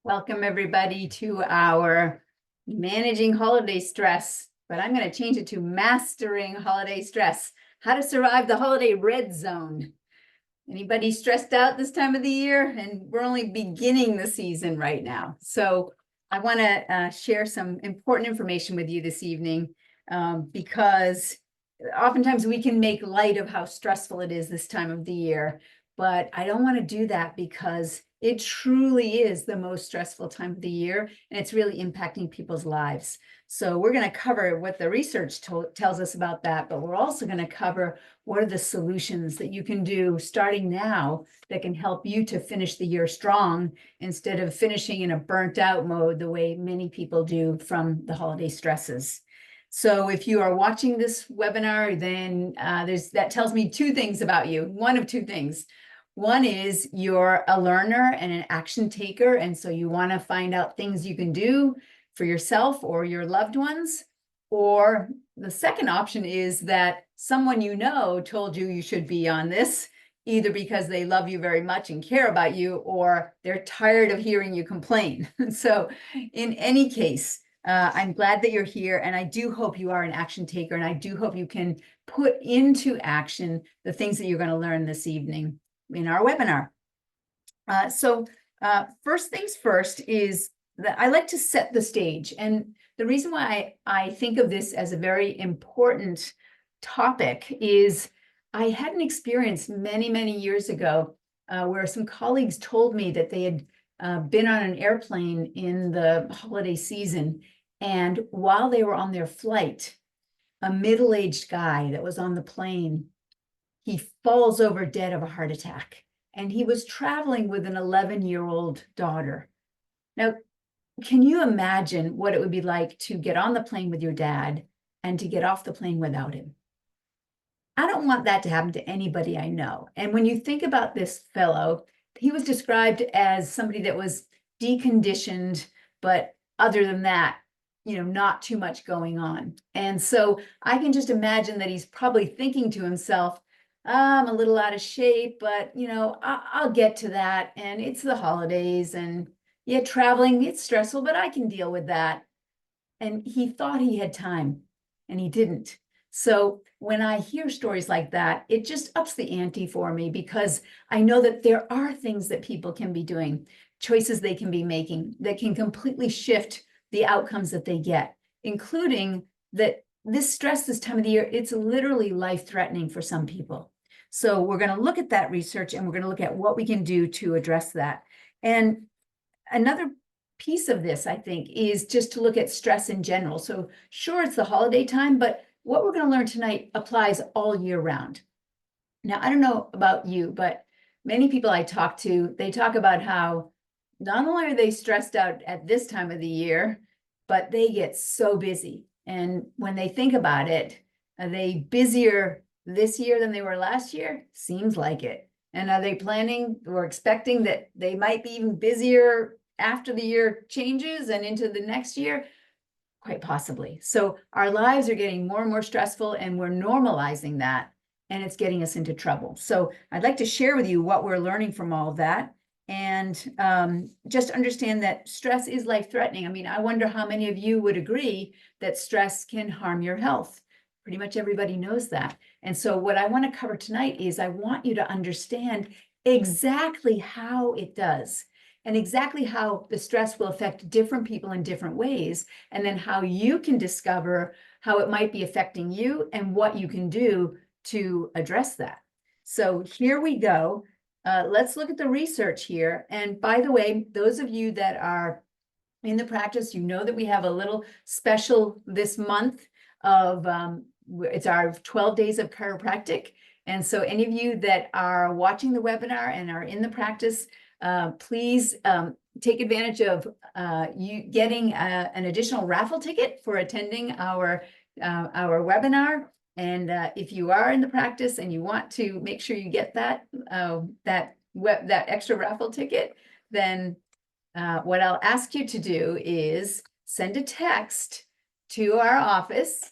Welcome everybody to our managing holiday stress, but I'm going to change it to mastering holiday stress. How to survive the holiday red zone. Anybody stressed out this time of the year? And we're only beginning the season right now. So I want to share some important information with you this evening because oftentimes we can make light of how stressful it is this time of the year, but I don't want to do that because it truly is the most stressful time of the year, and it's really impacting people's lives. So we're going to cover what the research tells us about that, but we're also going to cover what are the solutions that you can do starting now that can help you to finish the year strong instead of finishing in a burnt out mode the way many people do from the holiday stresses. So if you are watching this webinar, then that tells me two things about you. One of two things. One is you're a learner and an action taker, and so you want to find out things you can do for yourself or your loved ones. Or the second option is that someone you know told you you should be on this, either because they love you very much and care about you, or they're tired of hearing you complain. So in any case, I'm glad that you're here, and I do hope you are an action taker, and I do hope you can put into action the things that you're going to learn this evening in our webinar. First things first is that I like to set the stage. And the reason why I think of this as a very important topic is I had an experience many, many years ago where some colleagues told me that they had been on an airplane in the holiday season. And while they were on their flight, a middle-aged guy that was on the plane, he falls over dead of a heart attack. And he was traveling with an 11-year-old daughter. Now, can you imagine what it would be like to get on the plane with your dad and to get off the plane without him? I don't want that to happen to anybody I know. And when you think about this fellow, he was described as somebody that was deconditioned, but other than that, not too much going on. And so I can just imagine that he's probably thinking to himself, I'm a little out of shape, but I'll get to that. And it's the holidays, and yeah, traveling, it's stressful, but I can deal with that. And he thought he had time, and he didn't. So when I hear stories like that, it just ups the ante for me, because I know that there are things that people can be doing, choices they can be making that can completely shift the outcomes that they get, including that this stress this time of the year, it's literally life-threatening for some people. So we're going to look at that research, and we're going to look at what we can do to address that. And another piece of this, I think, is just to look at stress in general. So sure, it's the holiday time, but what we're going to learn tonight applies all year round. Now, I don't know about you, but many people I talk to, they talk about how not only are they stressed out at this time of the year, but they get so busy. And when they think about it, are they busier this year than they were last year? Seems like it. And are they planning or expecting that they might be even busier after the year changes and into the next year? Quite possibly. So our lives are getting more and more stressful, and we're normalizing that, and it's getting us into trouble. So I'd like to share with you what we're learning from all of that, and just understand that stress is life-threatening. I mean, I wonder how many of you would agree that stress can harm your health. Pretty much everybody knows that. And so what I want to cover tonight is I want you to understand exactly how it does, and exactly how the stress will affect different people in different ways, and then how you can discover how it might be affecting you and what you can do to address that. So here we go. Let's look at the research here. And by the way, those of you that are in the practice, you know that we have a little special this month of, it's our 12 days of chiropractic. And so any of you that are watching the webinar and are in the practice, please take advantage of you getting an additional raffle ticket for attending our webinar. And if you are in the practice and you want to make sure you get that extra raffle ticket, then what I'll ask you to do is send a text to our office,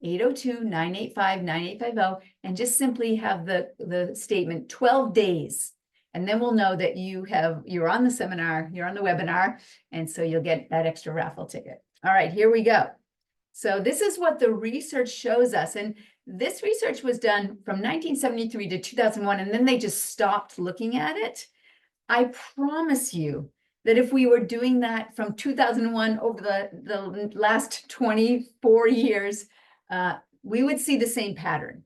802-985-9850, and just simply have the statement 12 days. And then we'll know that you're on the seminar, you're on the webinar, and so you'll get that extra raffle ticket. All right, here we go. So this is what the research shows us. And this research was done from 1973 to 2001, and then they just stopped looking at it. I promise you that if we were doing that from 2001 over the last 24 years, we would see the same pattern.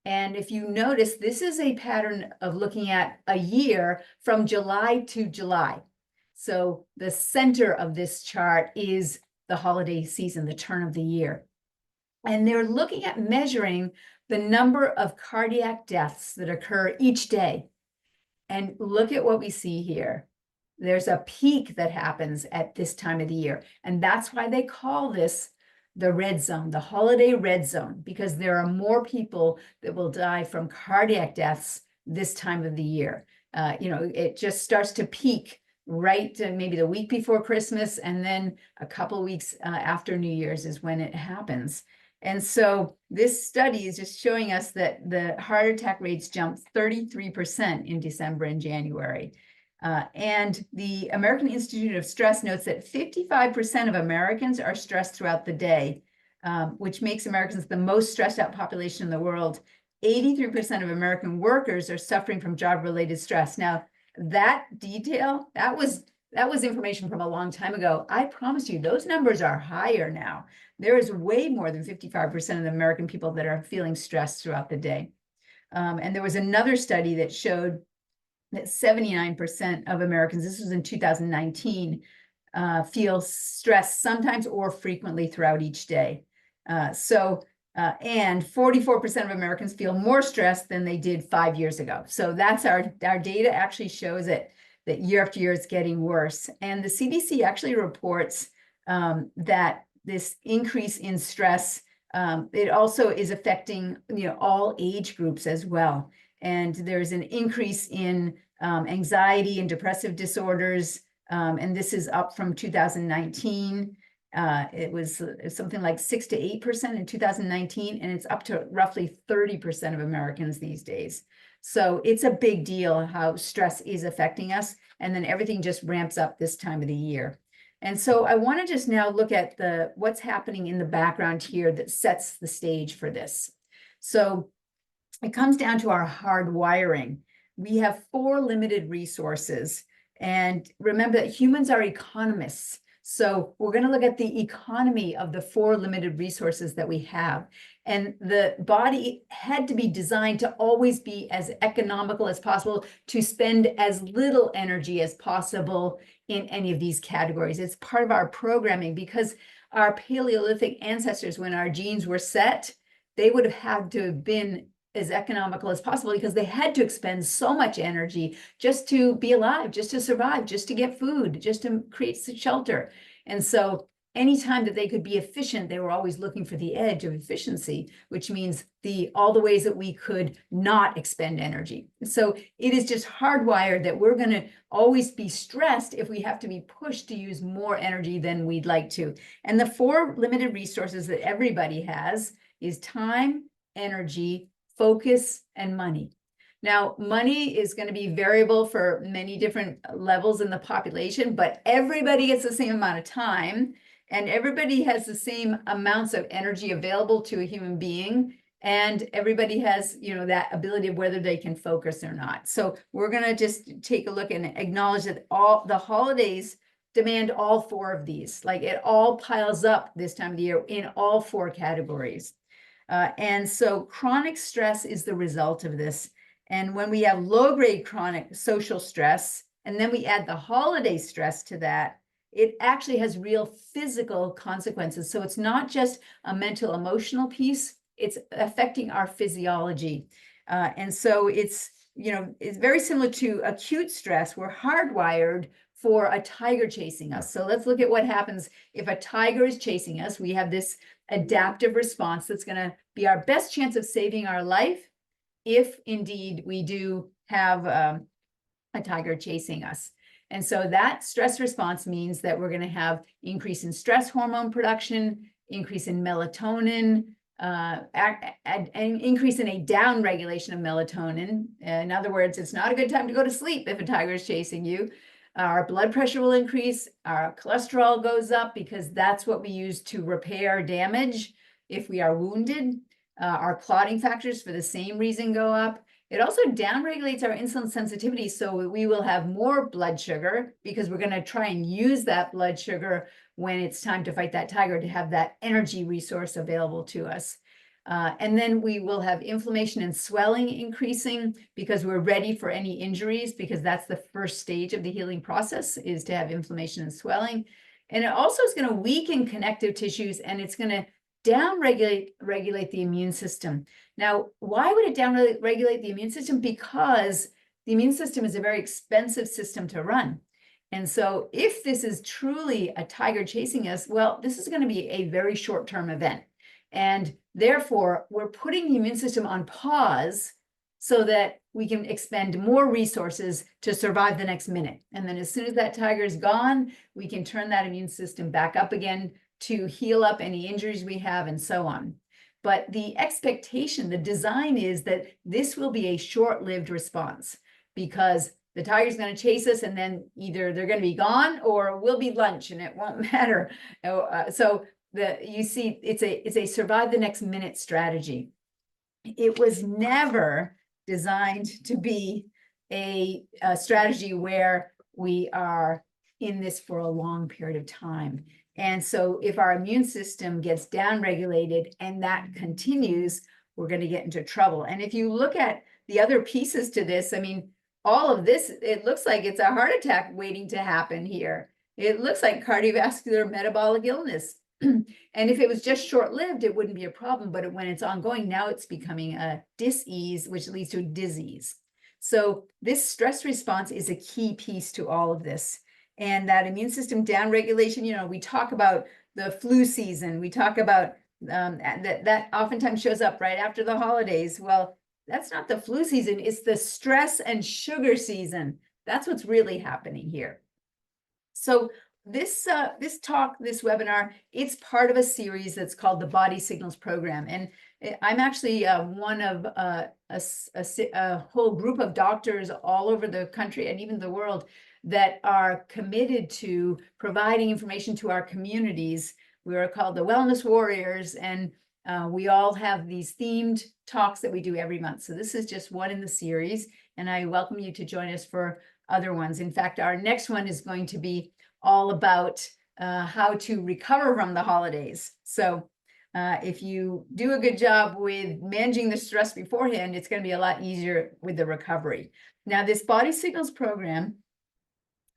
And if you notice, this is a pattern of looking at a year from July to July. So the center of this chart is the holiday season, the turn of the year. And they're looking at measuring the number of cardiac deaths that occur each day. And look at what we see here. There's a peak that happens at this time of the year. And that's why they call this the red zone, the holiday red zone, because there are more people that will die from cardiac deaths this time of the year. It just starts to peak right maybe the week before Christmas, and then a couple of weeks after New Year's is when it happens. And so this study is just showing us that the heart attack rates jumped 33% in December and January. And the American Institute of Stress notes that 55% of Americans are stressed throughout the day, which makes Americans the most stressed out population in the world. 83% of American workers are suffering from job-related stress. Now, that detail, that was information from a long time ago. I promise you, those numbers are higher now. There is way more than 55% of the American people that are feeling stressed throughout the day. And there was another study that showed that 79% of Americans, this was in 2019, feel stressed sometimes or frequently throughout each day. And 44% of Americans feel more stressed than they did 5 years ago. So that's our data actually shows it, that year after year it's getting worse. And the CDC actually reports that this increase in stress, it also is affecting all age groups as well. And there's an increase in anxiety and depressive disorders, and this is up from 2019. It was something like 6 to 8% in 2019, and it's up to roughly 30% of Americans these days. So it's a big deal how stress is affecting us, and then everything just ramps up this time of the year. And so I want to just now look at what's happening in the background here that sets the stage for this. So it comes down to our hard wiring. We have 4 limited resources, and remember that humans are economists. So we're going to look at the economy of the 4 limited resources that we have. And the body had to be designed to always be as economical as possible, to spend as little energy as possible in any of these categories. It's part of our programming, because our Paleolithic ancestors, when our genes were set, they would have had to have been as economical as possible, because they had to expend so much energy just to be alive, just to survive, just to get food, just to create shelter. And so anytime that they could be efficient, they were always looking for the edge of efficiency, which means all the ways that we could not expend energy. So it is just hardwired that we're going to always be stressed if we have to be pushed to use more energy than we'd like to. And the 4 limited resources that everybody has is time, energy, focus, and money. Now, money is going to be variable for many different levels in the population, but everybody gets the same amount of time, and everybody has the same amounts of energy available to a human being, and everybody has, that ability of whether they can focus or not. So we're going to just take a look and acknowledge that all the holidays demand all 4 of these. Like, it all piles up this time of the year in all 4 categories. And so chronic stress is the result of this. And when we have low-grade chronic social stress, and then we add the holiday stress to that, it actually has real physical consequences. So it's not just a mental, emotional piece, it's affecting our physiology. And so it's very similar to acute stress. We're hardwired for a tiger chasing us. So let's look at what happens if a tiger is chasing us. We have this adaptive response that's going to be our best chance of saving our life if indeed we do have a tiger chasing us. And so that stress response means that we're going to have increase in stress hormone production, increase in melatonin, an increase in a down regulation of melatonin. In other words, it's not a good time to go to sleep if a tiger is chasing you. Our blood pressure will increase, our cholesterol goes up because that's what we use to repair damage if we are wounded. Our clotting factors for the same reason go up. It also downregulates our insulin sensitivity, so we will have more blood sugar because we're going to try and use that blood sugar when it's time to fight that tiger, to have that energy resource available to us. And then we will have inflammation and swelling increasing because we're ready for any injuries, because that's the first stage of the healing process, is to have inflammation and swelling. And it also is going to weaken connective tissues, and it's going to regulate the immune system. Now, why would it regulate the immune system? Because the immune system is a very expensive system to run. And so if this is truly a tiger chasing us, well, this is going to be a very short-term event. And therefore, we're putting the immune system on pause so that we can expend more resources to survive the next minute. And then as soon as that tiger is gone, we can turn that immune system back up again to heal up any injuries we have and so on. But the expectation, the design is that this will be a short-lived response, because the tiger's going to chase us, and then either they're going to be gone or we'll be lunch, and it won't matter. So you see, it's a survive the next minute strategy. It was never designed to be a strategy where we are in this for a long period of time. And so if our immune system gets downregulated and that continues, we're going to get into trouble. And if you look at the other pieces to this, I mean, all of this, it looks like it's a heart attack waiting to happen here. It looks like cardiovascular metabolic illness. And if it was just short-lived, it wouldn't be a problem. But when it's ongoing, now it's becoming a dis-ease, which leads to disease. So this stress response is a key piece to all of this. And that immune system downregulation, you know, we talk about the flu season. We talk about that oftentimes shows up right after the holidays. Well, that's not the flu season. It's the stress and sugar season. That's what's really happening here. So this webinar, it's part of a series that's called the Body Signals Program. And I'm actually one of a whole group of doctors all over the country and even the world that are committed to providing information to our communities. We are called the Wellness Warriors, and we all have these themed talks that we do every month. So this is just one in the series, and I welcome you to join us for other ones. In fact, our next one is going to be all about how to recover from the holidays. So if you do a good job with managing the stress beforehand, it's going to be a lot easier with the recovery. Now, this Body Signals program,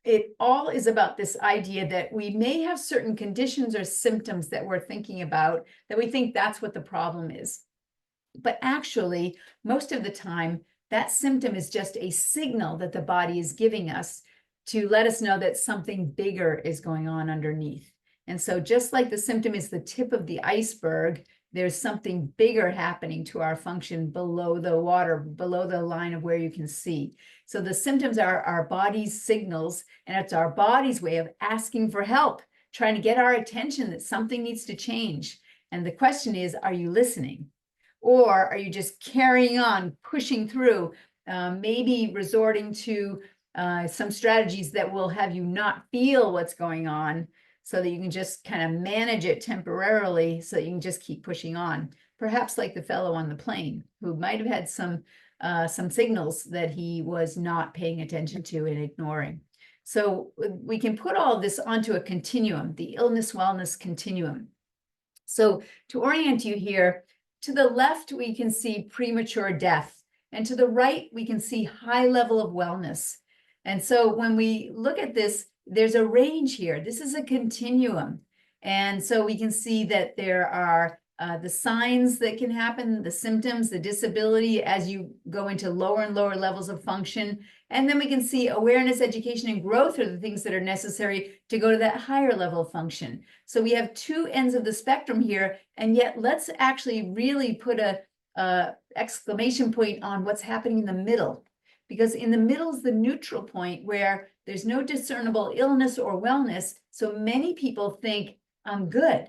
it all is about this idea that we may have certain conditions or symptoms that we're thinking about, that we think that's what the problem is. But actually, most of the time, that symptom is just a signal that the body is giving us to let us know that something bigger is going on underneath. And so just like the symptom is the tip of the iceberg, there's something bigger happening to our function below the water, below the line of where you can see. So the symptoms are our body's signals, and it's our body's way of asking for help, trying to get our attention that something needs to change. And the question is, are you listening? Or are you just carrying on, pushing through, maybe resorting to some strategies that will have you not feel what's going on, so that you can just kind of manage it temporarily, so that you can just keep pushing on. Perhaps like the fellow on the plane who might have had some signals that he was not paying attention to and ignoring. So we can put all of this onto a continuum, the illness-wellness continuum. So to orient you here, to the left, we can see premature death. And to the right, we can see high level of wellness. And so when we look at this, there's a range here. This is a continuum. And so we can see that there are the signs that can happen, the symptoms, the disability as you go into lower and lower levels of function. And then we can see awareness, education, and growth are the things that are necessary to go to that higher level of function. So we have two ends of the spectrum here, and yet let's actually really put a exclamation point on what's happening in the middle. Because in the middle is the neutral point where there's no discernible illness or wellness. So many people think, I'm good.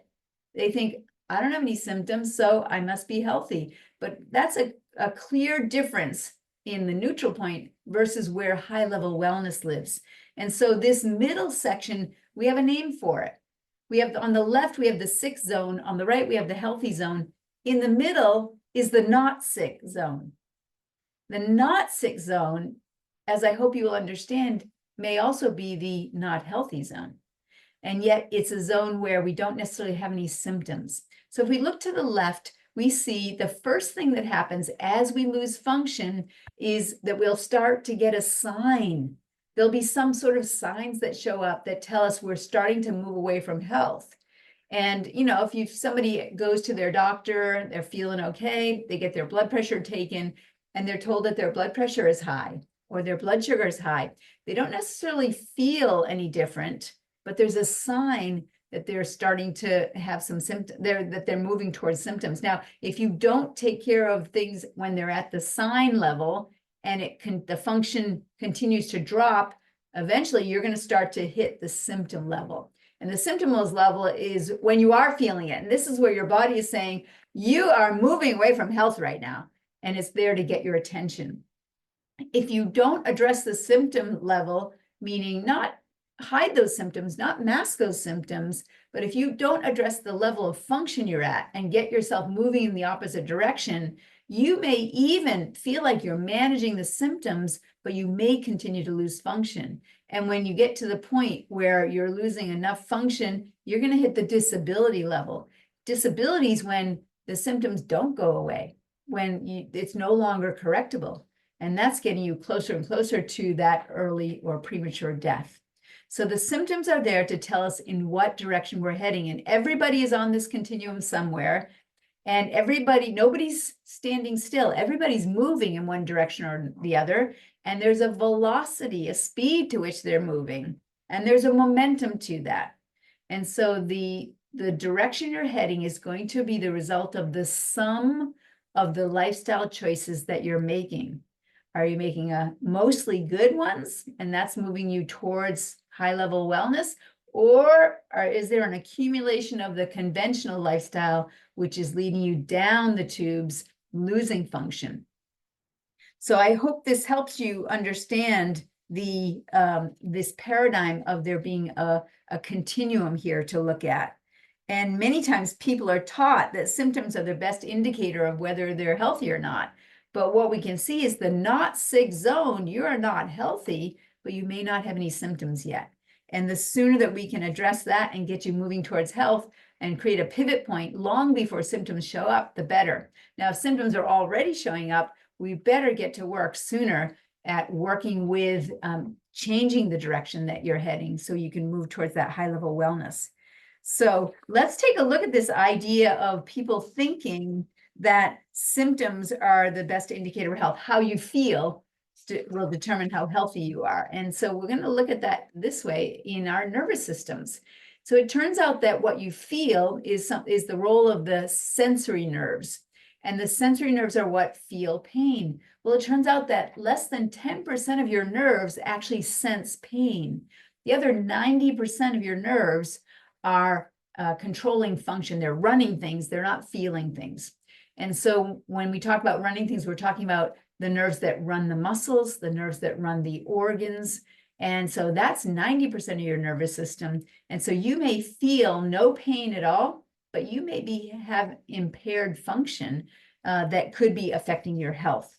They think, I don't have any symptoms, so I must be healthy. But that's a clear difference in the neutral point versus where high level wellness lives. And so this middle section, we have a name for it. We have on the left, we have the sick zone. On the right, we have the healthy zone. In the middle is the not sick zone. The not sick zone, as I hope you will understand, may also be the not healthy zone. And yet it's a zone where we don't necessarily have any symptoms. So if we look to the left, we see the first thing that happens as we lose function is that we'll start to get a sign. There'll be some sort of signs that show up that tell us we're starting to move away from health. And, you know, if somebody goes to their doctor, they're feeling okay, they get their blood pressure taken, and they're told that their blood pressure is high or their blood sugar is high, they don't necessarily feel any different, but there's a sign that they're starting to have some symptoms, that they're moving towards symptoms. Now, if you don't take care of things when they're at the sign level and the function continues to drop, eventually you're going to start to hit the symptom level. And the symptom level is when you are feeling it. And this is where your body is saying, you are moving away from health right now. And it's there to get your attention. If you don't address the symptom level, meaning not hide those symptoms, not mask those symptoms, but if you don't address the level of function you're at and get yourself moving in the opposite direction, you may even feel like you're managing the symptoms, but you may continue to lose function. And when you get to the point where you're losing enough function, you're going to hit the disability level. Disability is when the symptoms don't go away, when it's no longer correctable. And that's getting you closer and closer to that early or premature death. So the symptoms are there to tell us in what direction we're heading. And everybody is on this continuum somewhere. And nobody's standing still. Everybody's moving in one direction or the other. And there's a velocity, a speed to which they're moving. And there's a momentum to that. And so the direction you're heading is going to be the result of the sum of the lifestyle choices that you're making. Are you making mostly good ones? And that's moving you towards high-level wellness? Or is there an accumulation of the conventional lifestyle, which is leading you down the tubes, losing function? So I hope this helps you understand this paradigm of there being a continuum here to look at. And many times people are taught that symptoms are the best indicator of whether they're healthy or not. But what we can see is the not sick zone, you are not healthy, but you may not have any symptoms yet. And the sooner that we can address that and get you moving towards health and create a pivot point long before symptoms show up, the better. Now, if symptoms are already showing up, we better get to work sooner at working with changing the direction that you're heading so you can move towards that high-level wellness. So let's take a look at this idea of people thinking that symptoms are the best indicator of health. How you feel will determine how healthy you are. And so we're going to look at that this way in our nervous systems. So it turns out that what you feel is the role of the sensory nerves. And the sensory nerves are what feel pain. Well, it turns out that less than 10% of your nerves actually sense pain. The other 90% of your nerves are controlling function. They're running things. They're not feeling things. And so when we talk about running things, we're talking about the nerves that run the muscles, the nerves that run the organs. And so that's 90% of your nervous system. And so you may feel no pain at all, but you may have impaired function that could be affecting your health.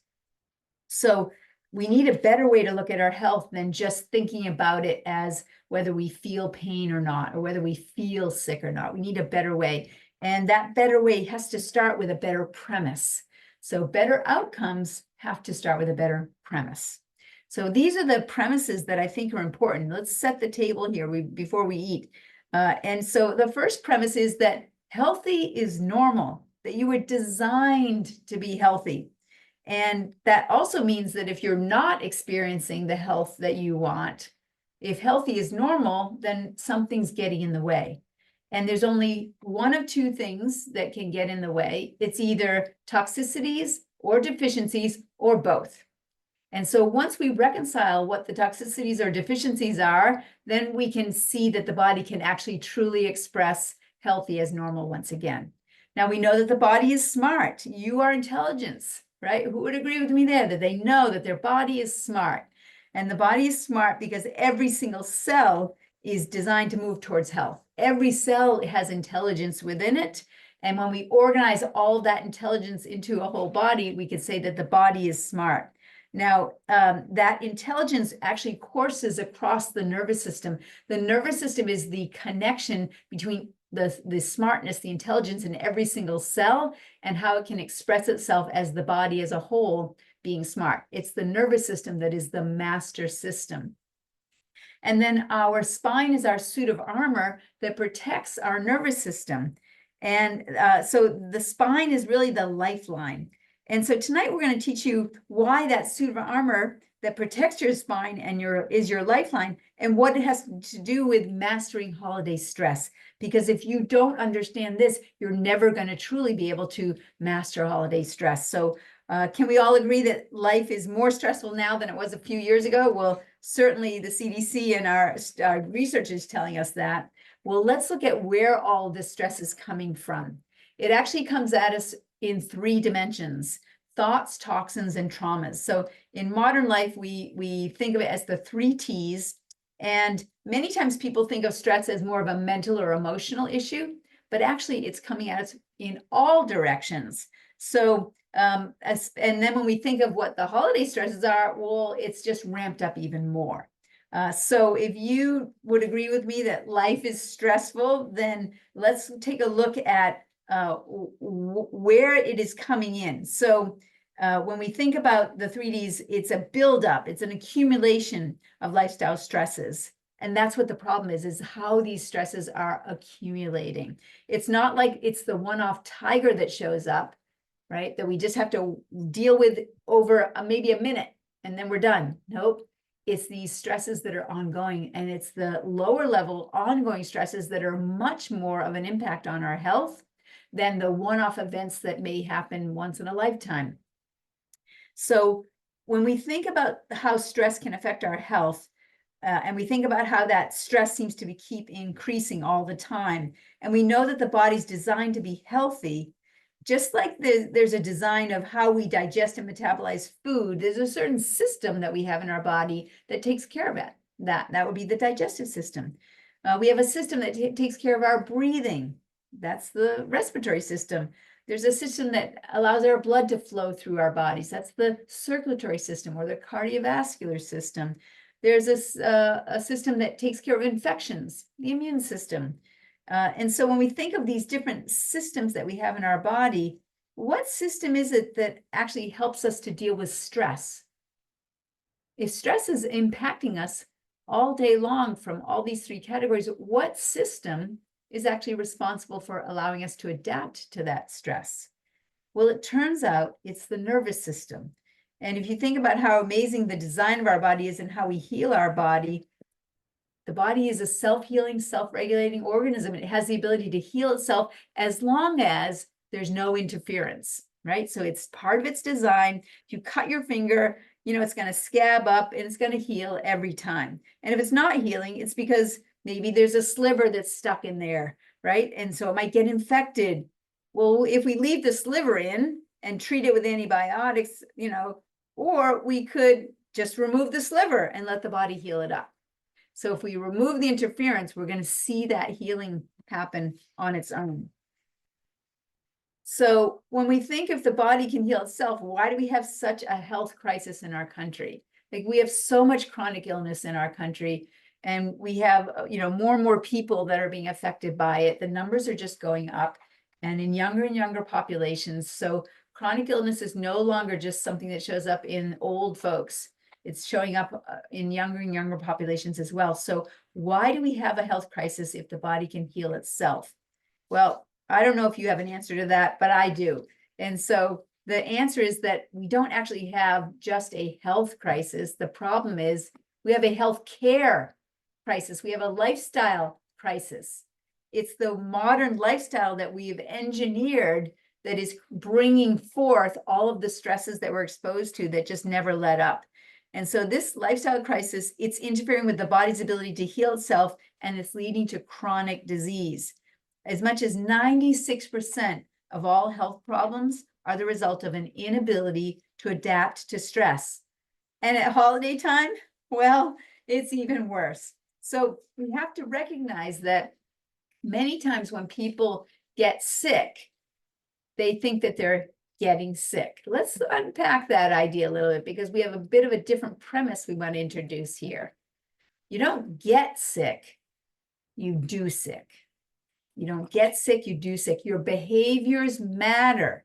So we need a better way to look at our health than just thinking about it as whether we feel pain or not, or whether we feel sick or not. We need a better way. And that better way has to start with a better premise. So better outcomes have to start with a better premise. So these are the premises that I think are important. Let's set the table here before we eat. And so the first premise is that healthy is normal, that you were designed to be healthy. And that also means that if you're not experiencing the health that you want, if healthy is normal, then something's getting in the way. And there's only one of two things that can get in the way. It's either toxicities or deficiencies or both. And so once we reconcile what the toxicities or deficiencies are, then we can see that the body can actually truly express healthy as normal once again. Now we know that the body is smart. You are intelligence, right? Who would agree with me there that they know that their body is smart? And the body is smart because every single cell is designed to move towards health. Every cell has intelligence within it. And when we organize all that intelligence into a whole body, we could say that the body is smart. Now, that intelligence actually courses across the nervous system. The nervous system is the connection between the smartness, the intelligence in every single cell, and how it can express itself as the body as a whole being smart. It's the nervous system that is the master system. And then our spine is our suit of armor that protects our nervous system. And so the spine is really the lifeline. And so tonight we're going to teach you why that suit of armor that protects your spine and is your lifeline, and what it has to do with mastering holiday stress. Because if you don't understand this, you're never going to truly be able to master holiday stress. So can we all agree that life is more stressful now than it was a few years ago? Well, certainly the CDC and our research is telling us that. Well, let's look at where all this stress is coming from. It actually comes at us in 3 dimensions: thoughts, toxins, and traumas. So in modern life, we think of it as the 3 T's. And many times people think of stress as more of a mental or emotional issue, but actually it's coming at us in all directions. So, and then when we think of what the holiday stresses are, well, it's just ramped up even more. So if you would agree with me that life is stressful, then let's take a look at where it is coming in. So when we think about the 3Ds, it's a buildup, it's an accumulation of lifestyle stresses. And that's what the problem is how these stresses are accumulating. It's not like it's the one-off tiger that shows up, right? That we just have to deal with over maybe a minute and then we're done. Nope. It's these stresses that are ongoing, and it's the lower level ongoing stresses that are much more of an impact on our health than the one-off events that may happen once in a lifetime. So when we think about how stress can affect our health, and we think about how that stress seems to keep increasing all the time, and we know that the body's designed to be healthy, just like there's a design of how we digest and metabolize food, there's a certain system that we have in our body that takes care of it. That would be the digestive system. We have a system that takes care of our breathing. That's the respiratory system. There's a system that allows our blood to flow through our bodies. That's the circulatory system or the cardiovascular system. There's a system that takes care of infections, the immune system. And so when we think of these different systems that we have in our body, what system is it that actually helps us to deal with stress? If stress is impacting us all day long from all these 3 categories, what system is actually responsible for allowing us to adapt to that stress? Well, it turns out it's the nervous system. And if you think about how amazing the design of our body is and how we heal our body, the body is a self-healing, self-regulating organism. It has the ability to heal itself as long as there's no interference, right? So it's part of its design. If you cut your finger, it's going to scab up and it's going to heal every time. And if it's not healing, it's because maybe there's a sliver that's stuck in there, right? And so it might get infected. Well, if we leave the sliver in and treat it with antibiotics, or we could just remove the sliver and let the body heal it up. So if we remove the interference, we're going to see that healing happen on its own. So when we think if the body can heal itself, why do we have such a health crisis in our country? Like, we have so much chronic illness in our country, and we have, more and more people that are being affected by it. The numbers are just going up, and in younger and younger populations. So chronic illness is no longer just something that shows up in old folks. It's showing up in younger and younger populations as well. So why do we have a health crisis if the body can heal itself? Well, I don't know if you have an answer to that, but I do. And so the answer is that we don't actually have just a health crisis. The problem is we have a health care crisis. We have a lifestyle crisis. It's the modern lifestyle that we've engineered that is bringing forth all of the stresses that we're exposed to that just never let up. And so this lifestyle crisis, it's interfering with the body's ability to heal itself, and it's leading to chronic disease. As much as 96% of all health problems are the result of an inability to adapt to stress. And at holiday time, well, it's even worse. So we have to recognize that many times when people get sick, they think that they're getting sick. Let's unpack that idea a little bit, because we have a bit of a different premise we want to introduce here. You don't get sick, you do sick. You don't get sick, you do sick. Your behaviors matter.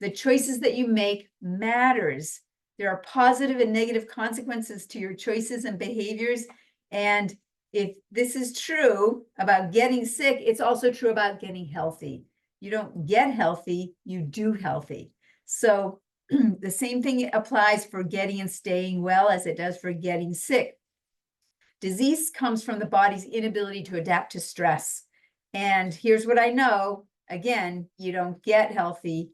The choices that you make matters. There are positive and negative consequences to your choices and behaviors. And if this is true about getting sick, it's also true about getting healthy. You don't get healthy, you do healthy. So the same thing applies for getting and staying well as it does for getting sick. Disease comes from the body's inability to adapt to stress. And here's what I know, again, you don't get healthy,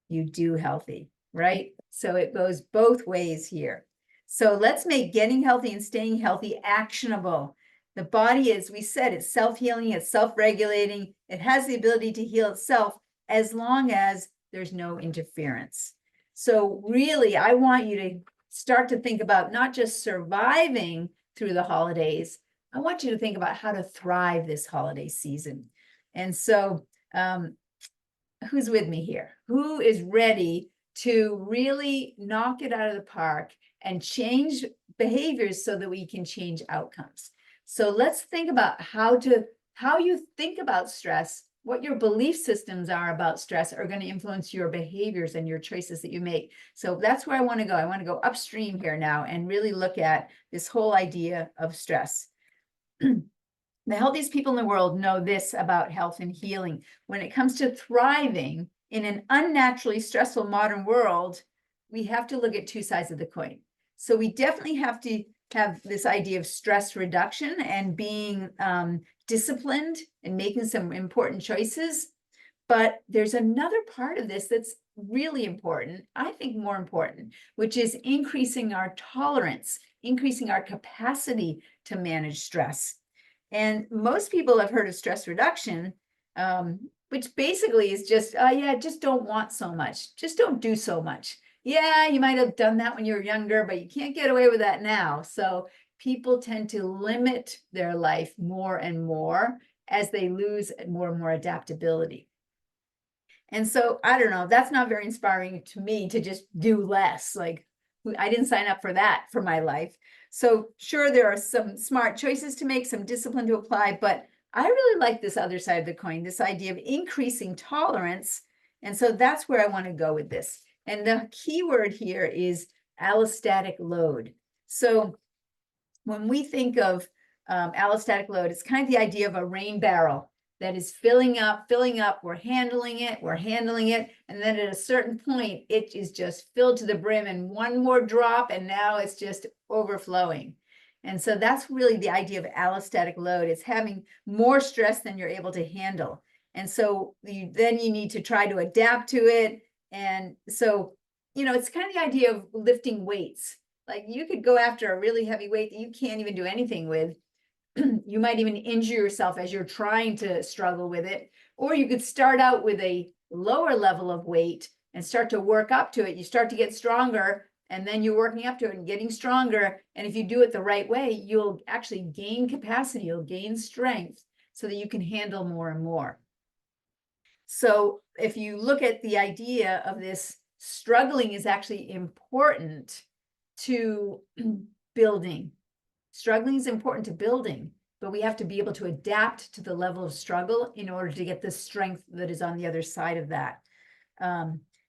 you do healthy, right? So it goes both ways here. So let's make getting healthy and staying healthy actionable. The body, as we said, it's self-healing, it's self-regulating, it has the ability to heal itself as long as there's no interference. So really, I want you to start to think about not just surviving through the holidays. I want you to think about how to thrive this holiday season. And so who's with me here? Who is ready to really knock it out of the park and change behaviors so that we can change outcomes? So let's think about how you think about stress, what your belief systems are about stress are going to influence your behaviors and your choices that you make. So that's where I want to go. I want to go upstream here now and really look at this whole idea of stress. The healthiest people in the world know this about health and healing. When it comes to thriving in an unnaturally stressful modern world, we have to look at two sides of the coin. So we definitely have to have this idea of stress reduction and being disciplined and making some important choices. But there's another part of this that's really important, I think more important, which is increasing our tolerance, increasing our capacity to manage stress. And most people have heard of stress reduction, which basically is just, yeah, just don't want so much. Just don't do so much. Yeah, you might have done that when you were younger, but you can't get away with that now. So people tend to limit their life more and more as they lose more and more adaptability. And so, I don't know, that's not very inspiring to me to just do less. Like, I didn't sign up for that for my life. So sure, there are some smart choices to make, some discipline to apply, but I really like this other side of the coin, this idea of increasing tolerance. And so that's where I want to go with this. And the key word here is allostatic load. So when we think of allostatic load, it's kind of the idea of a rain barrel that is filling up, we're handling it, and then at a certain point, it is just filled to the brim, and one more drop, and now it's just overflowing. And so that's really the idea of allostatic load. It's having more stress than you're able to handle. And so then you need to try to adapt to it. And so, it's kind of the idea of lifting weights. Like you could go after a really heavy weight that you can't even do anything with. You might even injure yourself as you're trying to struggle with it. Or you could start out with a lower level of weight and start to work up to it. You start to get stronger, and then you're working up to it and getting stronger. And if you do it the right way, you'll actually gain capacity, you'll gain strength so that you can handle more and more. So if you look at the idea of this, struggling is actually important to building. Struggling is important to building, but we have to be able to adapt to the level of struggle in order to get the strength that is on the other side of that.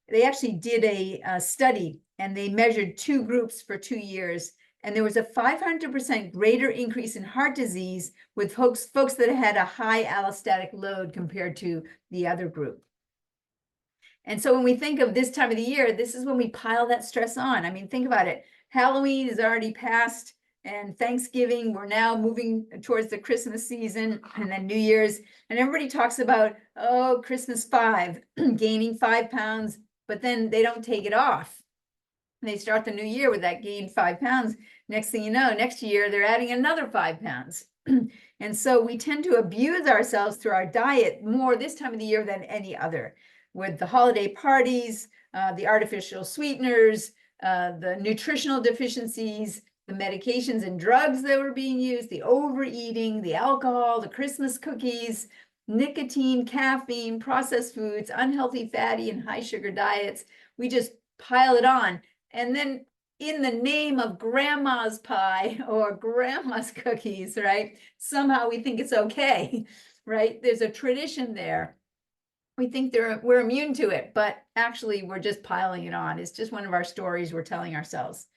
They actually did a study, and they measured two groups for 2 years, and there was a 500% greater increase in heart disease with folks that had a high allostatic load compared to the other group. And so when we think of this time of the year, this is when we pile that stress on. I mean, think about it. Halloween is already past, and Thanksgiving, we're now moving towards the Christmas season, and then New Year's, and everybody talks about, oh, Christmas 5, gaining 5 pounds, but then they don't take it off. They start the new year with that gained 5 pounds. Next thing you know, next year, they're adding another 5 pounds. And so we tend to abuse ourselves through our diet more this time of the year than any other. with the holiday parties, the artificial sweeteners, the nutritional deficiencies, the medications and drugs that were being used, the overeating, the alcohol, the Christmas cookies, nicotine, caffeine, processed foods, unhealthy fatty and high sugar diets. We just pile it on. And then in the name of grandma's pie or grandma's cookies, right? Somehow we think it's okay, right? There's a tradition there. We think we're immune to it, but actually we're just piling it on. It's just one of our stories we're telling ourselves.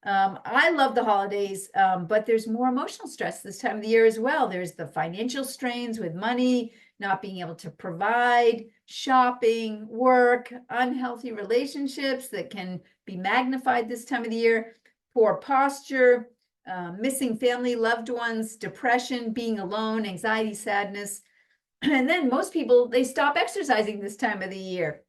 I love the holidays, but there's more emotional stress this time of the year as well. There's the financial strains with money, not being able to provide, shopping, work, unhealthy relationships that can be magnified this time of the year, poor posture, missing family, loved ones, depression, being alone, anxiety, sadness. And then most people, they stop exercising this time of the year.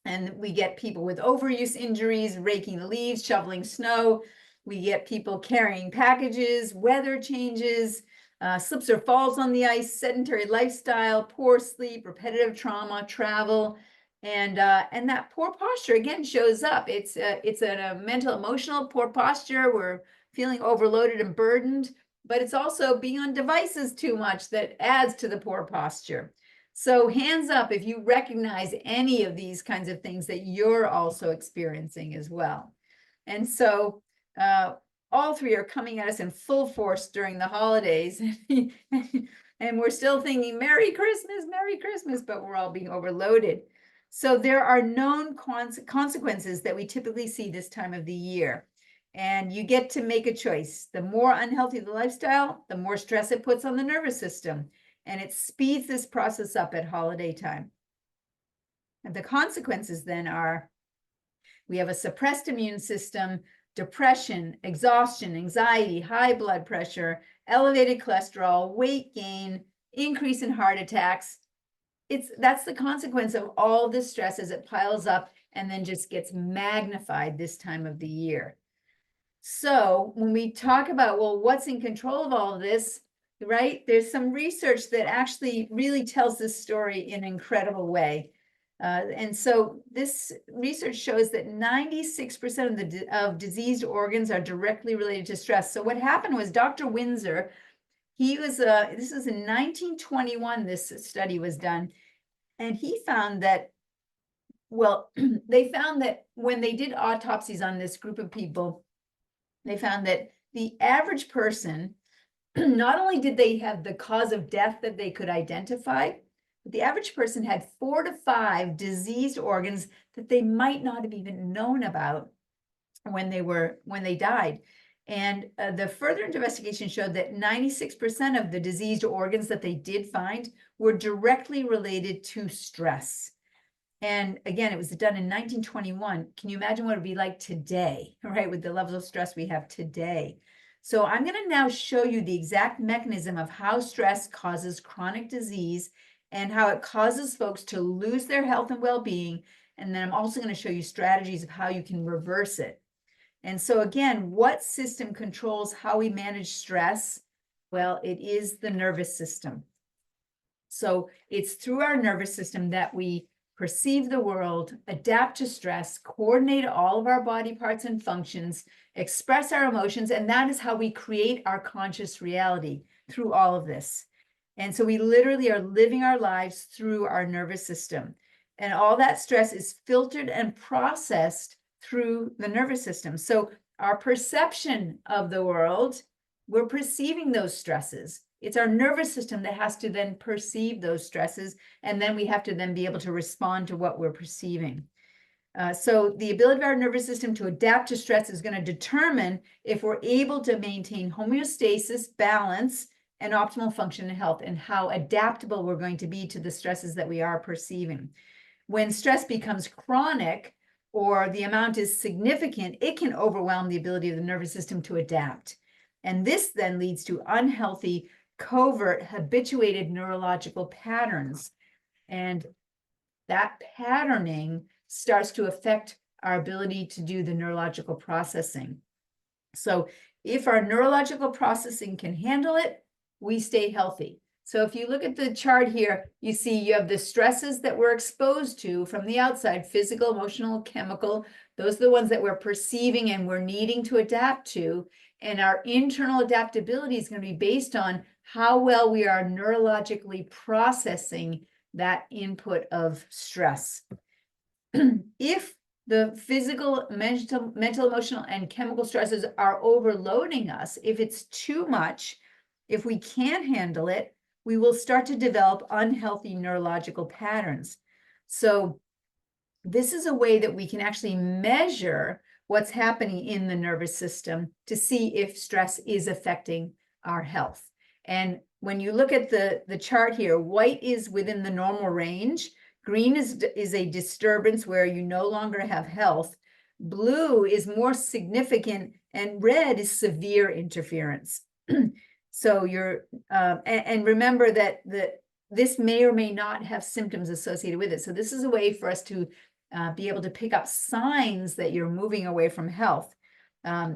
And we get people with overuse injuries, raking the leaves, shoveling snow. We get people carrying packages, weather changes, slips or falls on the ice, sedentary lifestyle, poor sleep, repetitive trauma, travel. And that poor posture again shows up. It's a mental, emotional poor posture. We're feeling overloaded and burdened, but it's also being on devices too much that adds to the poor posture. So hands up if you recognize any of these kinds of things that you're also experiencing as well. And so all three are coming at us in full force during the holidays. And we're still thinking, Merry Christmas, but we're all being overloaded. So there are known consequences that we typically see this time of the year. And you get to make a choice. The more unhealthy the lifestyle, the more stress it puts on the nervous system. And it speeds this process up at holiday time. And the consequences then are, we have a suppressed immune system, depression, exhaustion, anxiety, high blood pressure, elevated cholesterol, weight gain, increase in heart attacks. That's the consequence of all this stress as it piles up and then just gets magnified this time of the year. So when we talk about, well, what's in control of all of this, right? There's some research that actually really tells this story in an incredible way. And so this research shows that 96% of diseased organs are directly related to stress. So what happened was Dr. Windsor, this was in 1921, this study was done, and he found that, well, they found that when they did autopsies on this group of people, they found that the average person, not only did they have the cause of death that they could identify, but the average person had 4 to 5 diseased organs that they might not have even known about when they died. And the further investigation showed that 96% of the diseased organs that they did find were directly related to stress. And again, it was done in 1921. Can you imagine what it'd be like today, right? With the levels of stress we have today. So I'm going to now show you the exact mechanism of how stress causes chronic disease and how it causes folks to lose their health and well-being. And then I'm also going to show you strategies of how you can reverse it. And so again, what system controls how we manage stress? Well, it is the nervous system. So it's through our nervous system that we perceive the world, adapt to stress, coordinate all of our body parts and functions, express our emotions, and that is how we create our conscious reality through all of this. And so we literally are living our lives through our nervous system. And all that stress is filtered and processed through the nervous system. So our perception of the world, we're perceiving those stresses. It's our nervous system that has to then perceive those stresses, and then we have to then be able to respond to what we're perceiving. So the ability of our nervous system to adapt to stress is going to determine if we're able to maintain homeostasis, balance, and optimal function and health, and how adaptable we're going to be to the stresses that we are perceiving. When stress becomes chronic or the amount is significant, it can overwhelm the ability of the nervous system to adapt. And this then leads to unhealthy, covert, habituated neurological patterns. And that patterning starts to affect our ability to do the neurological processing. So if our neurological processing can handle it, we stay healthy. So if you look at the chart here, you see you have the stresses that we're exposed to from the outside, physical, emotional, chemical. Those are the ones that we're perceiving and we're needing to adapt to. And our internal adaptability is going to be based on how well we are neurologically processing that input of stress. If the physical, mental, emotional, and chemical stresses are overloading us, if it's too much, if we can't handle it, we will start to develop unhealthy neurological patterns. So this is a way that we can actually measure what's happening in the nervous system to see if stress is affecting our health. And when you look at the chart here, white is within the normal range. Green is a disturbance where you no longer have health. Blue is more significant, and red is severe interference. So you're, and remember that this may or may not have symptoms associated with it. So this is a way for us to be able to pick up signs that you're moving away from health,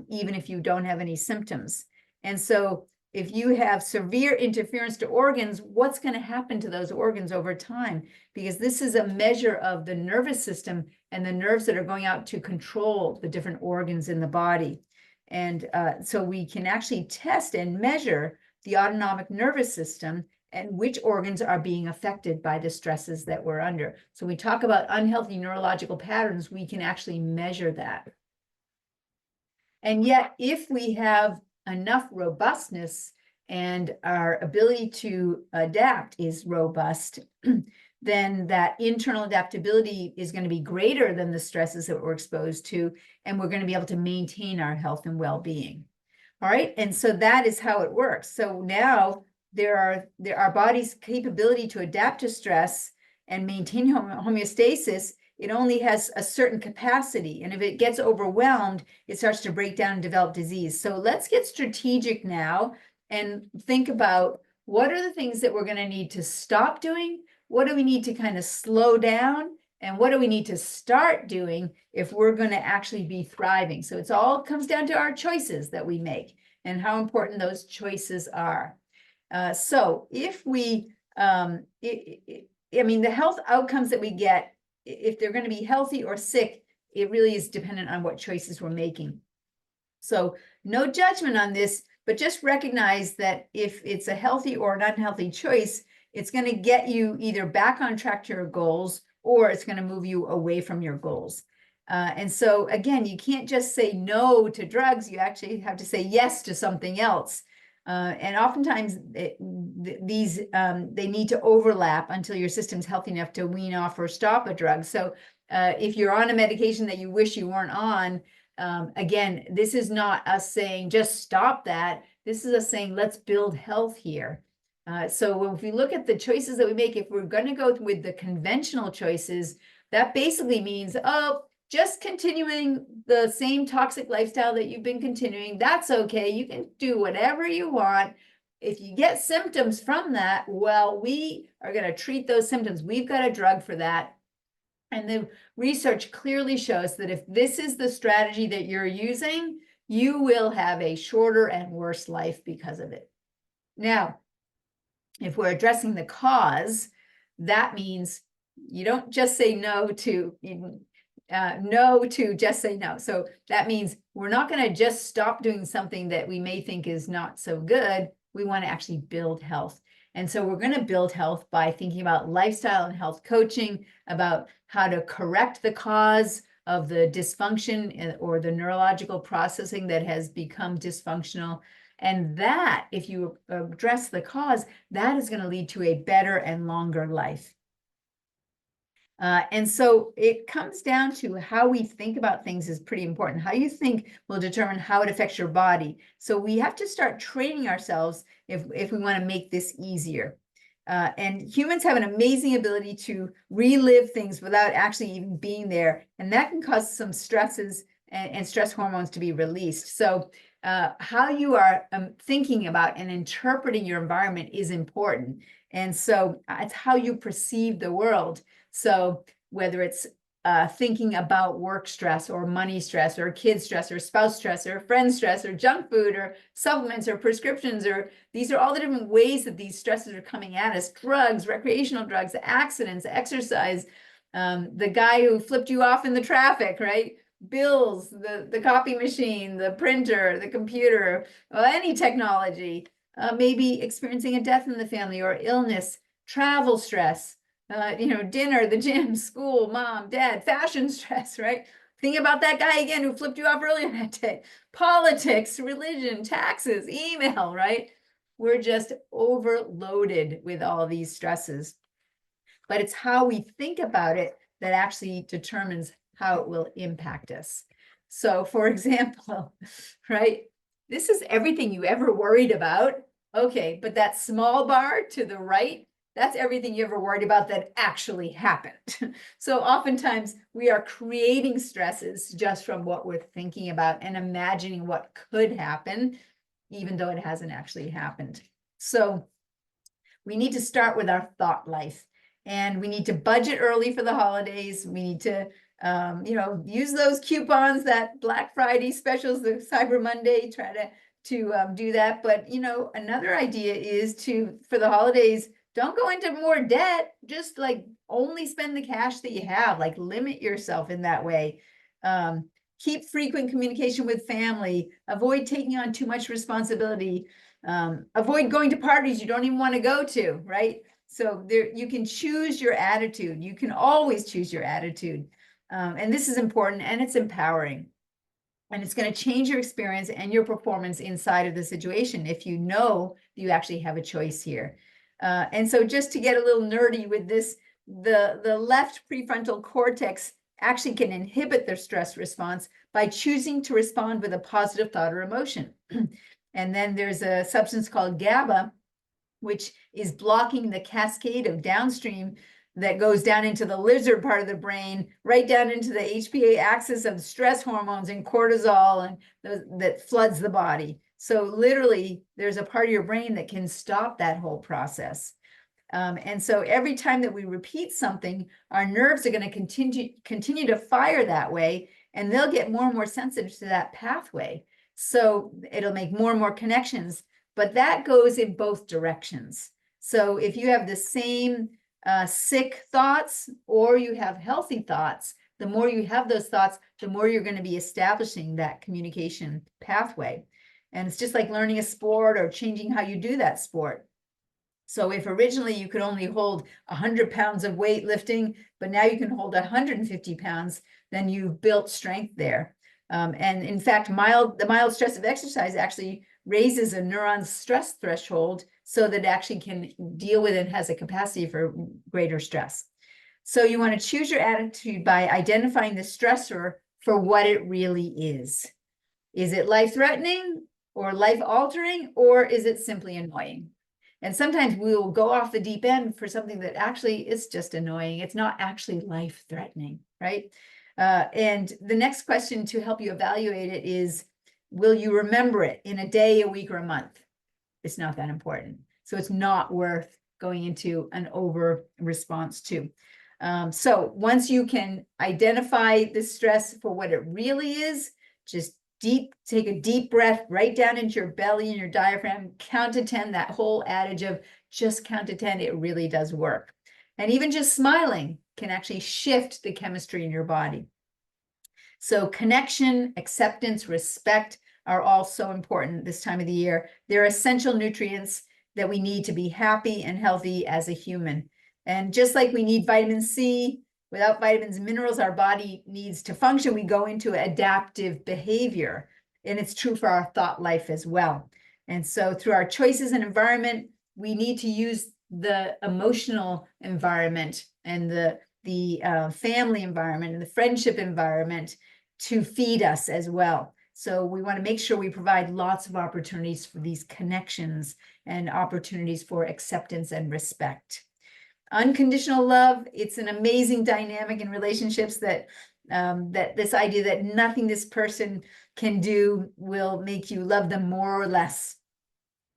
even if you don't have any symptoms. And so if you have severe interference to organs, what's going to happen to those organs over time? Because this is a measure of the nervous system and the nerves that are going out to control the different organs in the body. And so we can actually test and measure the autonomic nervous system and which organs are being affected by the stresses that we're under. So we talk about unhealthy neurological patterns, we can actually measure that. And yet, if we have enough robustness and our ability to adapt is robust, then that internal adaptability is going to be greater than the stresses that we're exposed to, and we're going to be able to maintain our health and well-being. All right, and so that is how it works. So now our body's capability to adapt to stress and maintain homeostasis, it only has a certain capacity. And if it gets overwhelmed, it starts to break down and develop disease. So let's get strategic now and think about what are the things that we're going to need to stop doing? What do we need to kind of slow down? And what do we need to start doing if we're going to actually be thriving? So it's all comes down to our choices that we make and how important those choices are. So if we, I mean, the health outcomes that we get, if they're going to be healthy or sick, it really is dependent on what choices we're making. So no judgment on this, but just recognize that if it's a healthy or an unhealthy choice, it's going to get you either back on track to your goals, or it's going to move you away from your goals. And so again, you can't just say no to drugs, you actually have to say yes to something else. And oftentimes they need to overlap until your system's healthy enough to wean off or stop a drug. So if you're on a medication that you wish you weren't on, again, this is not us saying just stop that. This is us saying let's build health here. So if we look at the choices that we make, if we're going to go with the conventional choices, that basically means, oh, just continuing the same toxic lifestyle that you've been continuing, that's okay. You can do whatever you want. If you get symptoms from that, well, we are going to treat those symptoms. We've got a drug for that. And the research clearly shows that if this is the strategy that you're using, you will have a shorter and worse life because of it. Now, if we're addressing the cause, that means you don't just say no to just say no. So that means we're not going to just stop doing something that we may think is not so good. We want to actually build health. And so we're going to build health by thinking about lifestyle and health coaching, about how to correct the cause of the dysfunction or the neurological processing that has become dysfunctional. And that, if you address the cause, that is going to lead to a better and longer life. And so it comes down to how we think about things is pretty important. How you think will determine how it affects your body. So we have to start training ourselves if we want to make this easier. And humans have an amazing ability to relive things without actually even being there. And that can cause some stresses and stress hormones to be released. So how you are thinking about and interpreting your environment is important. And so it's how you perceive the world. So whether it's thinking about work stress or money stress or kid stress or spouse stress or friend stress or junk food or supplements or prescriptions, or these are all the different ways that these stresses are coming at us: drugs, recreational drugs, accidents, exercise, the guy who flipped you off in the traffic, right? Bills, the copy machine, the printer, the computer, any technology, maybe experiencing a death in the family or illness, travel stress, dinner, the gym, school, mom, dad, fashion stress, right? Think about that guy again who flipped you off earlier that day. Politics, religion, taxes, email, right? We're just overloaded with all these stresses. But it's how we think about it that actually determines how it will impact us. So, for example, right, this is everything you ever worried about. Okay, but that small bar to the right, that's everything you ever worried about that actually happened. So oftentimes we are creating stresses just from what we're thinking about and imagining what could happen, even though it hasn't actually happened. So we need to start with our thought life, and we need to budget early for the holidays. We need to use those coupons, that Black Friday specials, the Cyber Monday, try to do that. But another idea is for the holidays, don't go into more debt. Just like only spend the cash that you have, like limit yourself in that way. Keep frequent communication with family, avoid taking on too much responsibility, avoid going to parties you don't even want to go to, right? So you can choose your attitude. You can always choose your attitude. And this is important, and it's empowering. And it's going to change your experience and your performance inside of the situation if you know you actually have a choice here. And so just to get a little nerdy with this, the left prefrontal cortex actually can inhibit their stress response by choosing to respond with a positive thought or emotion. And then there's a substance called GABA, which is blocking the cascade of downstream that goes down into the lizard part of the brain, right down into the HPA axis of stress hormones and cortisol, and that floods the body. So literally, there's a part of your brain that can stop that whole process. And so every time that we repeat something, our nerves are going to continue to fire that way, and they'll get more and more sensitive to that pathway. So it'll make more and more connections, but that goes in both directions. So if you have the same sick thoughts or you have healthy thoughts, the more you have those thoughts, the more you're going to be establishing that communication pathway. And it's just like learning a sport or changing how you do that sport. So if originally you could only hold 100 pounds of weight lifting, but now you can hold 150 pounds, then you've built strength there. And in fact, the mild stress of exercise actually raises a neuron's stress threshold so that it actually can deal with it, has a capacity for greater stress. So you want to choose your attitude by identifying the stressor for what it really is. Is it life-threatening or life-altering, or is it simply annoying? And sometimes we will go off the deep end for something that actually is just annoying. It's not actually life-threatening, right? And the next question to help you evaluate it is, will you remember it in a day, a week, or a month? It's not that important. So it's not worth going into an over response to. So once you can identify the stress for what it really is, just take a deep breath right down into your belly and your diaphragm, count to 10, that whole adage of just count to 10, it really does work. And even just smiling can actually shift the chemistry in your body. So connection, acceptance, respect are all so important this time of the year. They're essential nutrients that we need to be happy and healthy as a human. And just like we need vitamin C, without vitamins and minerals, our body needs to function. We go into adaptive behavior, and it's true for our thought life as well. And so through our choices and environment, we need to use the emotional environment and the family environment and the friendship environment to feed us as well. So we want to make sure we provide lots of opportunities for these connections and opportunities for acceptance and respect. Unconditional love, it's an amazing dynamic in relationships that this idea that nothing this person can do will make you love them more or less.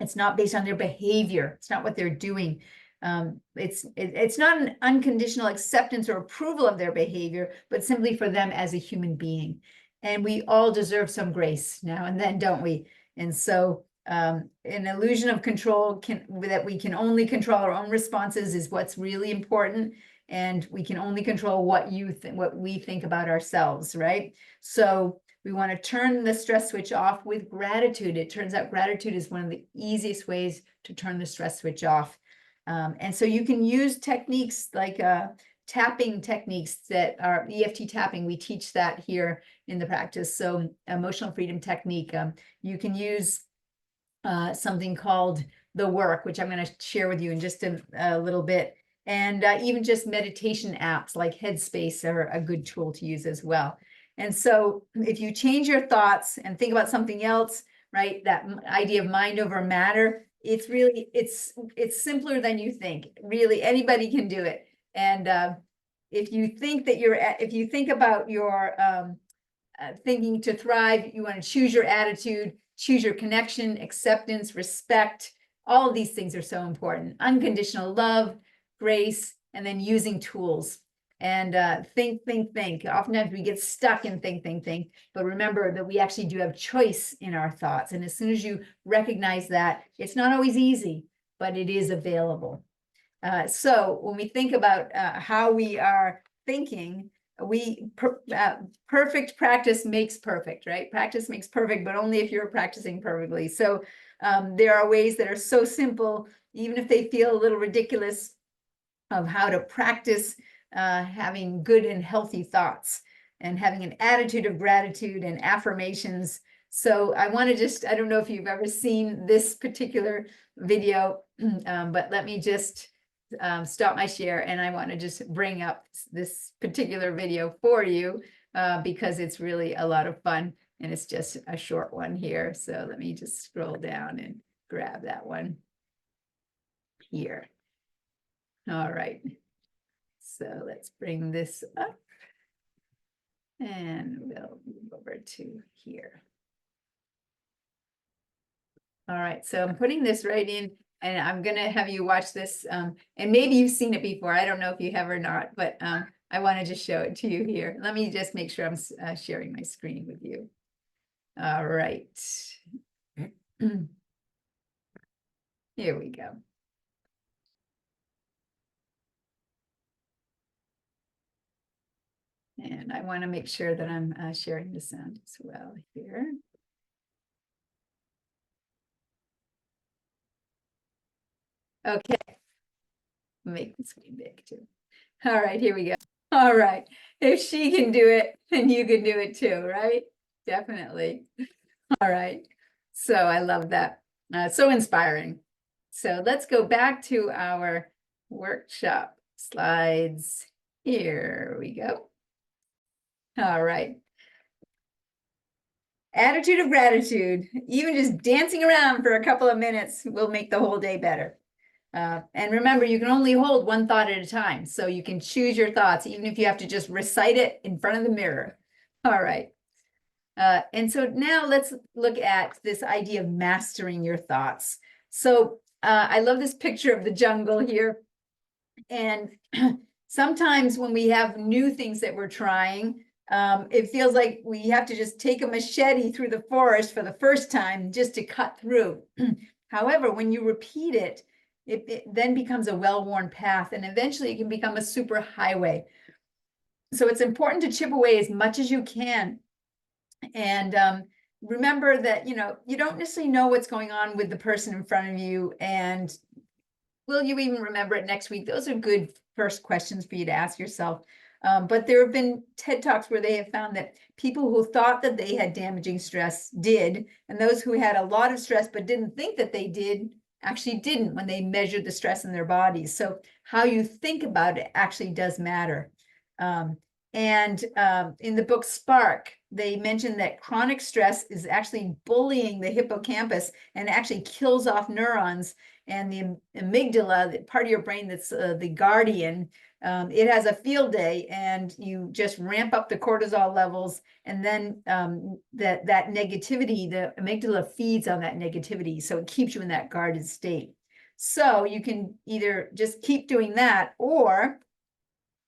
It's not based on their behavior. It's not what they're doing. It's not an unconditional acceptance or approval of their behavior, but simply for them as a human being. And we all deserve some grace now and then, don't we? And so an illusion of control that we can only control our own responses is what's really important. And we can only control what we think about ourselves, right? So we want to turn the stress switch off with gratitude. It turns out gratitude is one of the easiest ways to turn the stress switch off. And so you can use techniques like tapping techniques that are EFT tapping. We teach that here in the practice. So emotional freedom technique. You can use something called the work, which I'm going to share with you in just a little bit. And even just meditation apps like Headspace are a good tool to use as well. And so if you change your thoughts and think about something else, right, that idea of mind over matter, it's really, it's simpler than you think. Really, anybody can do it. And if you think that if you think about your thinking to thrive, you want to choose your attitude, choose your connection, acceptance, respect. All of these things are so important. Unconditional love, grace, and then using tools. And think. Oftentimes we get stuck in think. But remember that we actually do have choice in our thoughts. And as soon as you recognize that, it's not always easy, but it is available. So when we think about how we are thinking, perfect practice makes perfect, right? Practice makes perfect, but only if you're practicing perfectly. So there are ways that are so simple, even if they feel a little ridiculous, of how to practice having good and healthy thoughts and having an attitude of gratitude and affirmations. So I want to I don't know if you've ever seen this particular video, but let me just stop my share, and I want to just bring up this particular video for you because it's really a lot of fun, and it's just a short one here. So let me just scroll down and grab that one here. All right. So let's bring this up, and we'll move over to here. All right, so I'm putting this right in, and I'm going to have you watch this. And maybe you've seen it before. I don't know if you have or not, but I want to just show it to you here. Let me just make sure I'm sharing my screen with you. All right. Here we go. And I want to make sure that I'm sharing the sound as well here. Okay. Make the screen big too. All right, here we go. All right. If she can do it, then you can do it too, right? Definitely. All right. So I love that. So inspiring. So let's go back to our workshop slides. Here we go. All right. Attitude of gratitude. Even just dancing around for a couple of minutes will make the whole day better. And remember, you can only hold one thought at a time. So you can choose your thoughts, even if you have to just recite it in front of the mirror. All right. And so now let's look at this idea of mastering your thoughts. So I love this picture of the jungle here. And sometimes when we have new things that we're trying, it feels like we have to just take a machete through the forest for the first time just to cut through. However, when you repeat it, it then becomes a well-worn path, and eventually it can become a super highway. So it's important to chip away as much as you can. And remember that, you don't necessarily know what's going on with the person in front of you. And will you even remember it next week? Those are good first questions for you to ask yourself. But there have been TED Talks where they have found that people who thought that they had damaging stress did, and those who had a lot of stress but didn't think that they did actually didn't when they measured the stress in their bodies. So how you think about it actually does matter. And in the book Spark, they mentioned that chronic stress is actually bullying the hippocampus and actually kills off neurons. And the amygdala, the part of your brain that's the guardian, it has a field day, and you just ramp up the cortisol levels, and then that negativity, the amygdala feeds on that negativity, so it keeps you in that guarded state. So you can either just keep doing that, or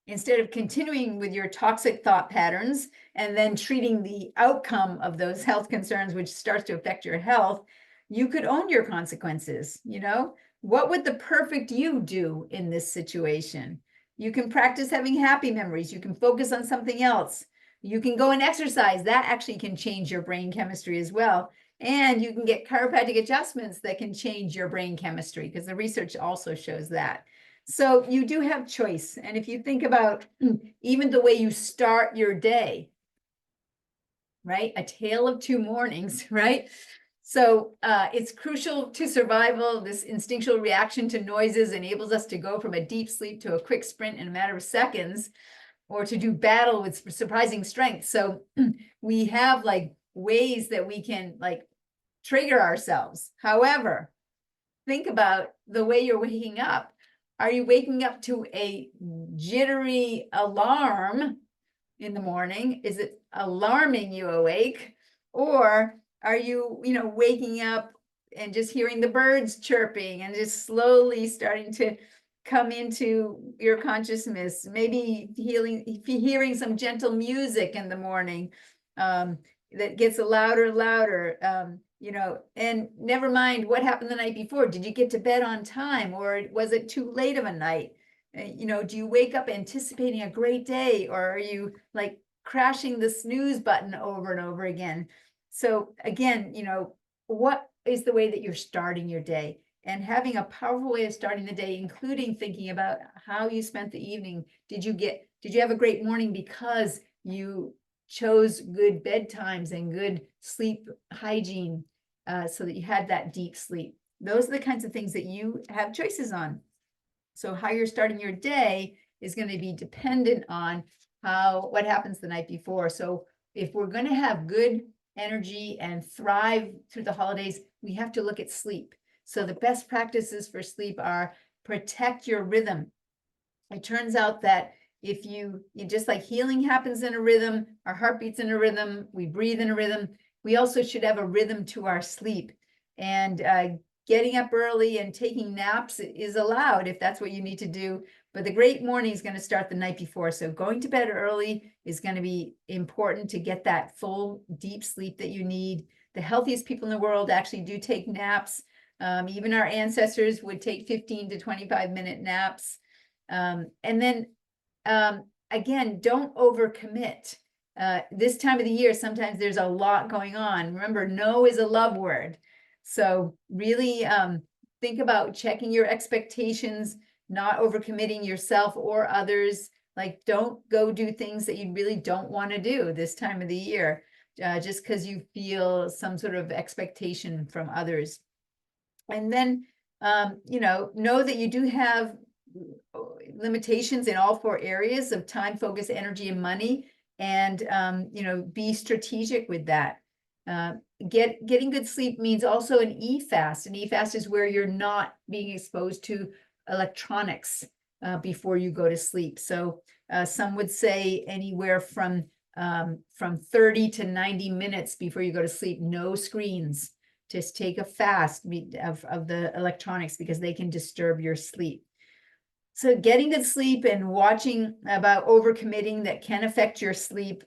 instead of continuing with your toxic thought patterns and then treating the outcome of those health concerns, which starts to affect your health, you could own your consequences. What would the perfect you do in this situation? You can practice having happy memories. You can focus on something else. You can go and exercise. That actually can change your brain chemistry as well. And you can get chiropractic adjustments that can change your brain chemistry, because the research also shows that. So you do have choice. And if you think about even the way you start your day, right? A tale of two mornings, right? So it's crucial to survival. This instinctual reaction to noises enables us to go from a deep sleep to a quick sprint in a matter of seconds, or to do battle with surprising strength. So we have like ways that we can like trigger ourselves. However, think about the way you're waking up. Are you waking up to a jittery alarm in the morning? Is it alarming you awake? Or are you, waking up and just hearing the birds chirping and just slowly starting to come into your consciousness? Maybe hearing some gentle music in the morning that gets louder and louder. And never mind what happened the night before. Did you get to bed on time, or was it too late of a night? Do you wake up anticipating a great day, or are you like crashing the snooze button over and over again? So again, what is the way that you're starting your day? And having a powerful way of starting the day, including thinking about how you spent the evening. Did you have a great morning because you chose good bedtimes and good sleep hygiene, so that you had that deep sleep? Those are the kinds of things that you have choices on. So how you're starting your day is going to be dependent on what happens the night before. So if we're going to have good energy and thrive through the holidays, we have to look at sleep. So the best practices for sleep are protect your rhythm. It turns out that if you just like healing happens in a rhythm, our heartbeat's in a rhythm, we breathe in a rhythm, we also should have a rhythm to our sleep. And getting up early and taking naps is allowed if that's what you need to do. But the great morning is going to start the night before. So going to bed early is going to be important to get that full, deep sleep that you need. The healthiest people in the world actually do take naps. Even our ancestors would take 15 to 25-minute naps. And then, again, don't overcommit. This time of the year, sometimes there's a lot going on. Remember, no is a love word. So really think about checking your expectations, not overcommitting yourself or others. Like, don't go do things that you really don't want to do this time of the year, just because you feel some sort of expectation from others. And then, know that you do have limitations in all four areas of time, focus, energy, and money. And, be strategic with that. Getting good sleep means also an e-fast. An e-fast is where you're not being exposed to electronics before you go to sleep. So some would say anywhere from 30 to 90 minutes before you go to sleep, no screens. Just take a fast of the electronics, because they can disturb your sleep. So getting good sleep and watching about overcommitting that can affect your sleep.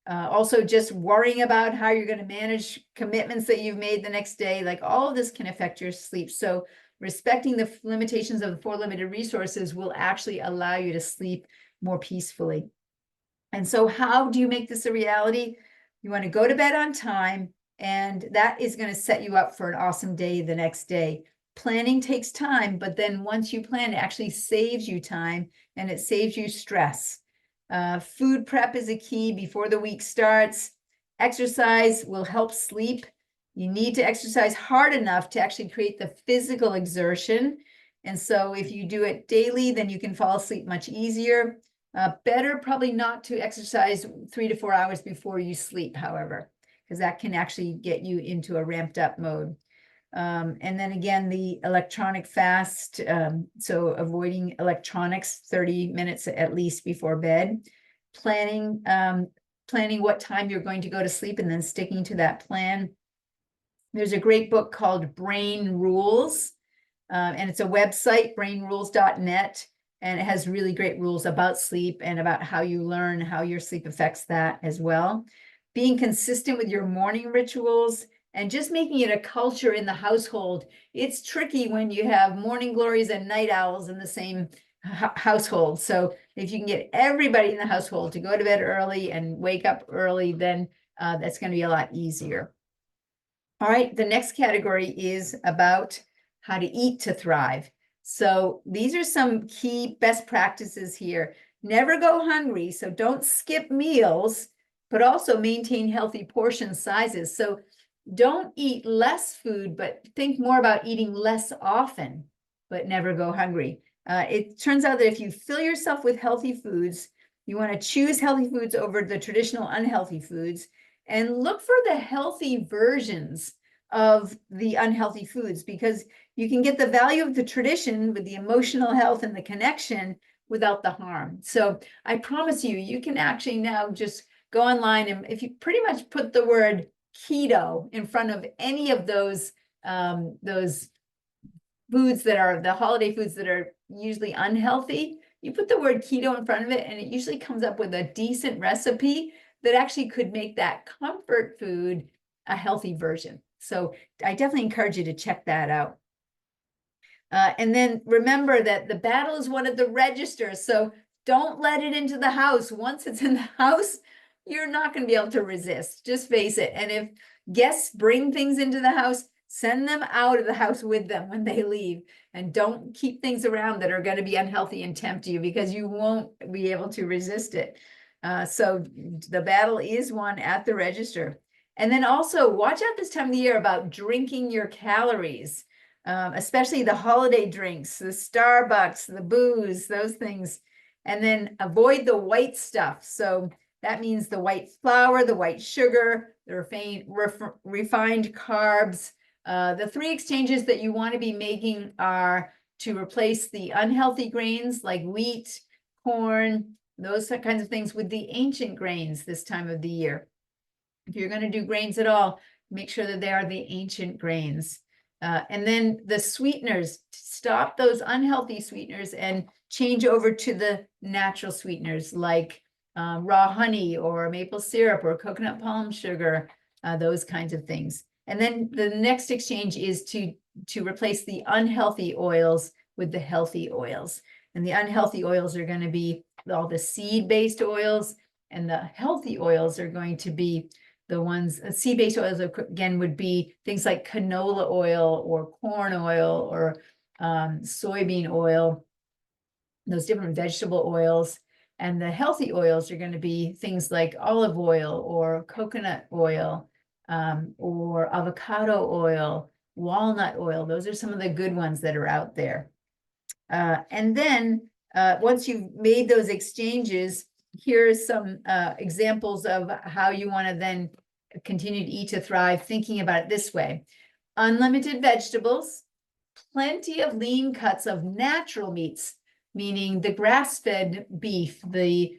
Also just worrying about how you're going to manage commitments that you've made the next day, like all of this can affect your sleep. So respecting the limitations of the four limited resources will actually allow you to sleep more peacefully. And so how do you make this a reality? You want to go to bed on time, and that is going to set you up for an awesome day the next day. Planning takes time, but then once you plan, it actually saves you time and it saves you stress. Food prep is a key before the week starts. Exercise will help sleep. You need to exercise hard enough to actually create the physical exertion. And so if you do it daily, then you can fall asleep much easier. Better probably not to exercise 3 to 4 hours before you sleep, however, because that can actually get you into a ramped up mode. And then again, the electronic fast, so avoiding electronics 30 minutes at least before bed. Planning what time you're going to go to sleep and then sticking to that plan. There's a great book called Brain Rules And it's a website, brainrules.net, and it has really great rules about sleep and about how you learn how your sleep affects that as well. Being consistent with your morning rituals and just making it a culture in the household. It's tricky when you have morning glories and night owls in the same household. So if you can get everybody in the household to go to bed early and wake up early, then that's going to be a lot easier. All right, the next category is about how to eat to thrive. So these are some key best practices here. Never go hungry, so don't skip meals, but also maintain healthy portion sizes. So don't eat less food, but think more about eating less often, but never go hungry. It turns out that if you fill yourself with healthy foods, you want to choose healthy foods over the traditional unhealthy foods, and look for the healthy versions of the unhealthy foods, because you can get the value of the tradition with the emotional health and the connection without the harm. So I promise you, you can actually now just go online, and if you pretty much put the word keto in front of any of those foods that are the holiday foods that are usually unhealthy, you put the word keto in front of it, and it usually comes up with a decent recipe that actually could make that comfort food a healthy version. So I definitely encourage you to check that out. And then remember that the battle is one at the register. So don't let it into the house. Once it's in the house, you're not going to be able to resist. Just face it. And if guests bring things into the house, send them out of the house with them when they leave. And don't keep things around that are going to be unhealthy and tempt you, because you won't be able to resist it. So the battle is won at the register. And then also watch out this time of the year about drinking your calories, especially the holiday drinks, the Starbucks, the booze, those things. And then avoid the white stuff. So that means the white flour, the white sugar, the refined carbs. The three exchanges that you want to be making are to replace the unhealthy grains like wheat, corn, those kinds of things, with the ancient grains this time of the year. If you're going to do grains at all, make sure that they are the ancient grains. And then the sweeteners, stop those unhealthy sweeteners and change over to the natural sweeteners like raw honey or maple syrup or coconut palm sugar, those kinds of things. And then the next exchange is to replace the unhealthy oils with the healthy oils. And the unhealthy oils are going to be all the seed-based oils, and the healthy oils are going to be the ones, seed-based oils again would be things like canola oil or corn oil or soybean oil, those different vegetable oils. And the healthy oils are going to be things like olive oil or coconut oil or avocado oil, walnut oil. Those are some of the good ones that are out there. And then once you've made those exchanges, here's some examples of how you want to then continue to eat to thrive, thinking about it this way: unlimited vegetables, plenty of lean cuts of natural meats, meaning the grass-fed beef, the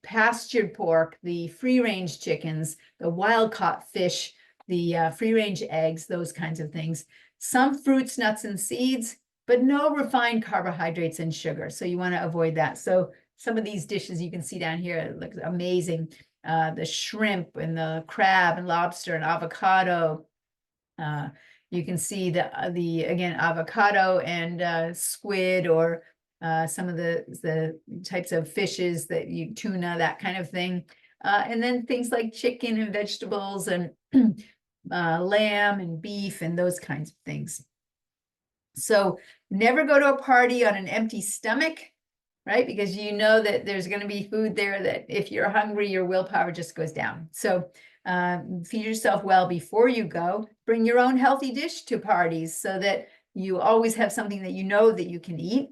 pastured pork, the free-range chickens, the wild-caught fish, the free-range eggs, those kinds of things. Some fruits, nuts, and seeds, but no refined carbohydrates and sugar. So you want to avoid that. So some of these dishes you can see down here, it looks amazing. The shrimp and the crab and lobster and avocado. You can see the again, avocado and squid, or some of the types of fishes that you, tuna, that kind of thing. And then things like chicken and vegetables and lamb and beef and those kinds of things. So never go to a party on an empty stomach, right? Because you know that there's going to be food there that if you're hungry, your willpower just goes down. So feed yourself well before you go. Bring your own healthy dish to parties so that you always have something that you know that you can eat.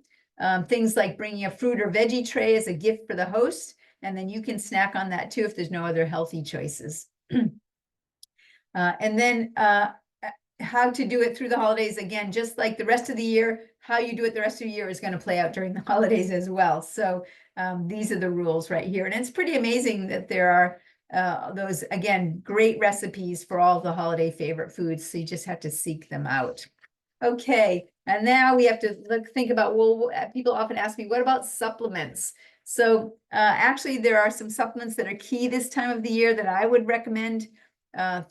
Things like bringing a fruit or veggie tray as a gift for the host, and then you can snack on that too if there's no other healthy choices. And then how to do it through the holidays, again, just like the rest of the year, how you do it the rest of the year is going to play out during the holidays as well. So these are the rules right here. And it's pretty amazing that there are those, again, great recipes for all the holiday favorite foods. So you just have to seek them out. Okay, And now we have to think about, well, people often ask me, what about supplements? So actually, there are some supplements that are key this time of the year that I would recommend.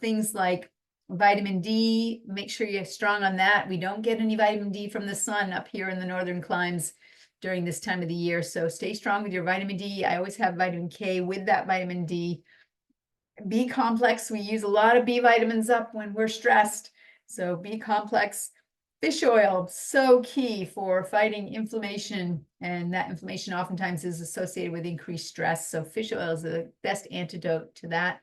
Things like vitamin D, make sure you're strong on that. We don't get any vitamin D from the sun up here in the northern climes during this time of the year. So stay strong with your vitamin D. I always have vitamin K with that vitamin D. B complex, we use a lot of B vitamins up when we're stressed. So B complex, fish oil, so key for fighting inflammation. And that inflammation oftentimes is associated with increased stress. So fish oil is the best antidote to that.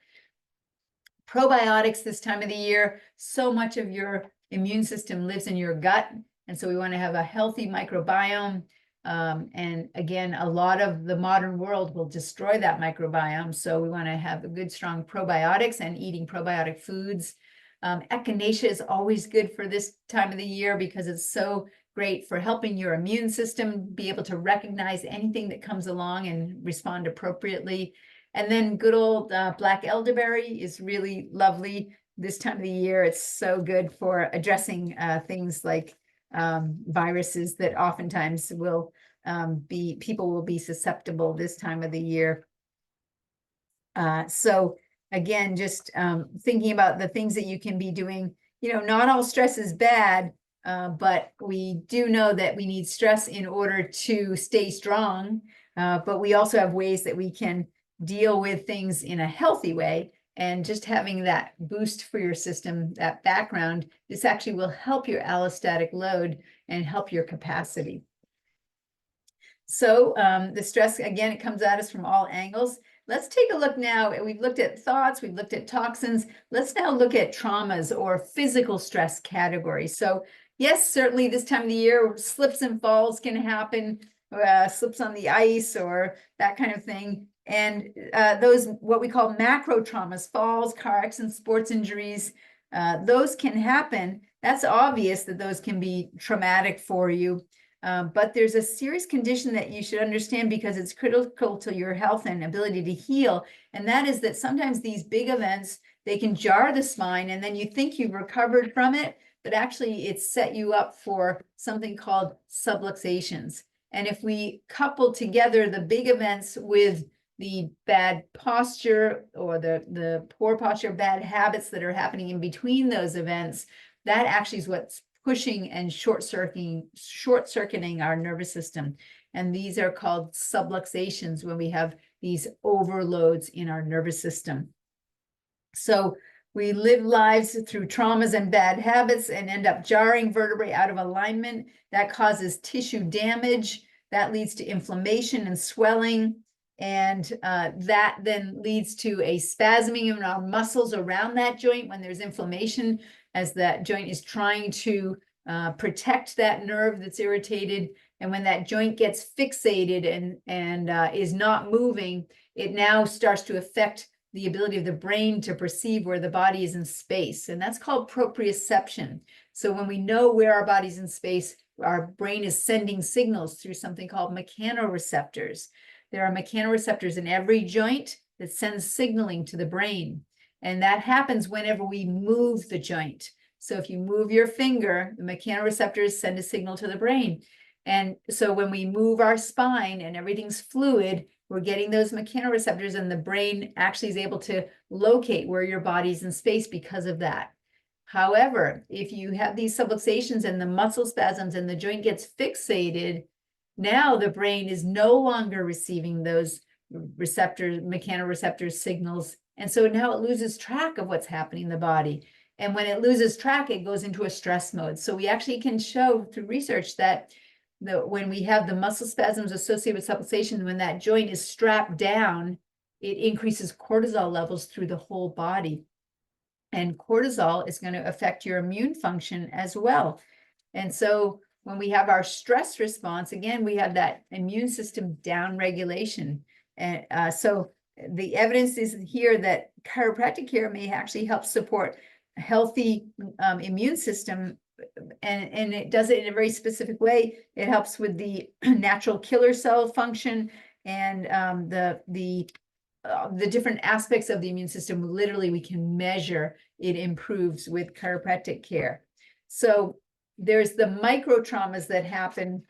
Probiotics this time of the year, so much of your immune system lives in your gut. And so we want to have a healthy microbiome. And again, a lot of the modern world will destroy that microbiome. So we want to have a good, strong probiotics and eating probiotic foods. Echinacea is always good for this time of the year because it's so great for helping your immune system be able to recognize anything that comes along and respond appropriately. And then good old black elderberry is really lovely this time of the year. It's so good for addressing things like viruses that oftentimes will people will be susceptible this time of the year. So again, just thinking about the things that you can be doing, not all stress is bad, but we do know that we need stress in order to stay strong. But we also have ways that we can deal with things in a healthy way. And just having that boost for your system, that background, this actually will help your allostatic load and help your capacity. So the stress, again, it comes at us from all angles. Let's take a look now. We've looked at thoughts, we've looked at toxins. Let's now look at traumas or physical stress categories. So yes, certainly this time of the year, slips and falls can happen, slips on the ice or that kind of thing. And those, what we call macro traumas, falls, car accidents, sports injuries, those can happen. That's obvious that those can be traumatic for you. But there's a serious condition that you should understand because it's critical to your health and ability to heal. And that is that sometimes these big events, they can jar the spine and then you think you've recovered from it, but actually it's set you up for something called subluxations. And if we couple together the big events with the bad posture or the poor posture, bad habits that are happening in between those events, that actually is what's pushing and short-circuiting our nervous system. And these are called subluxations when we have these overloads in our nervous system. So we live lives through traumas and bad habits and end up jarring vertebrae out of alignment. That causes tissue damage. That leads to inflammation and swelling. And that then leads to a spasming of our muscles around that joint when there's inflammation, as that joint is trying to protect that nerve that's irritated. And when that joint gets fixated and is not moving, it now starts to affect the ability of the brain to perceive where the body is in space. And that's called proprioception. So when we know where our body's in space, our brain is sending signals through something called mechanoreceptors. There are mechanoreceptors in every joint that sends signaling to the brain. And that happens whenever we move the joint. So if you move your finger, the mechanoreceptors send a signal to the brain. And so when we move our spine and everything's fluid, we're getting those mechanoreceptors and the brain actually is able to locate where your body's in space because of that. However, if you have these subluxations and the muscle spasms and the joint gets fixated, now the brain is no longer receiving those mechanoreceptor signals. And so now it loses track of what's happening in the body. And when it loses track, it goes into a stress mode. So we actually can show through research that when we have the muscle spasms associated with subluxation, when that joint is strapped down, it increases cortisol levels through the whole body. And cortisol is going to affect your immune function as well. And so when we have our stress response, again, we have that immune system down regulation. And so the evidence is here that chiropractic care may actually help support a healthy immune system. And it does it in a very specific way. It helps with the natural killer cell function and the different aspects of the immune system. Literally, we can measure it improves with chiropractic care. So there's the micro traumas that happen,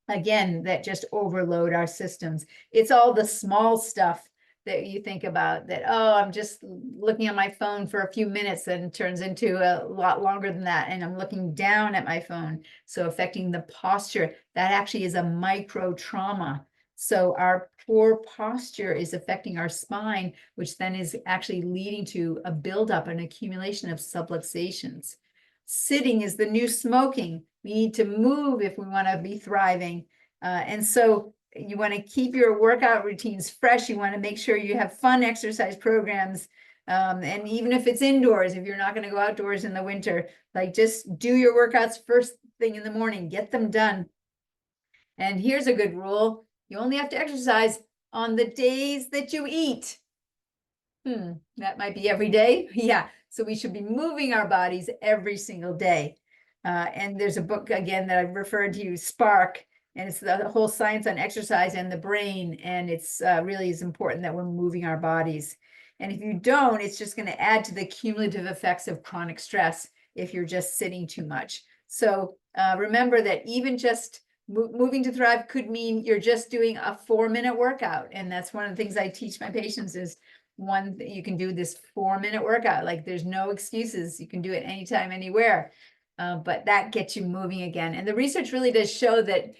again, that just overload our systems. It's all the small stuff that you think about that, oh, I'm just looking at my phone for a few minutes and turns into a lot longer than that. And I'm looking down at my phone. So affecting the posture, that actually is a micro trauma. So our poor posture is affecting our spine, which then is actually leading to a buildup, an accumulation of subluxations. Sitting is the new smoking. We need to move if we want to be thriving. And so you want to keep your workout routines fresh. You want to make sure you have fun exercise programs. And even if it's indoors, if you're not going to go outdoors in the winter, like just do your workouts first thing in the morning, get them done. And here's a good rule. You only have to exercise on the days that you eat. That might be every day. Yeah. So we should be moving our bodies every single day. And there's a book, again, that I've referred to, Spark, and it's the whole science on exercise and the brain. And it's really is important that we're moving our bodies. And if you don't, it's just going to add to the cumulative effects of chronic stress if you're just sitting too much. So remember that even just moving to thrive could mean you're just doing a 4-minute workout. And that's one of the things I teach my patients is you can do this 4-minute workout. Like there's no excuses. You can do it anytime, anywhere. But that gets you moving again. And the research really does show that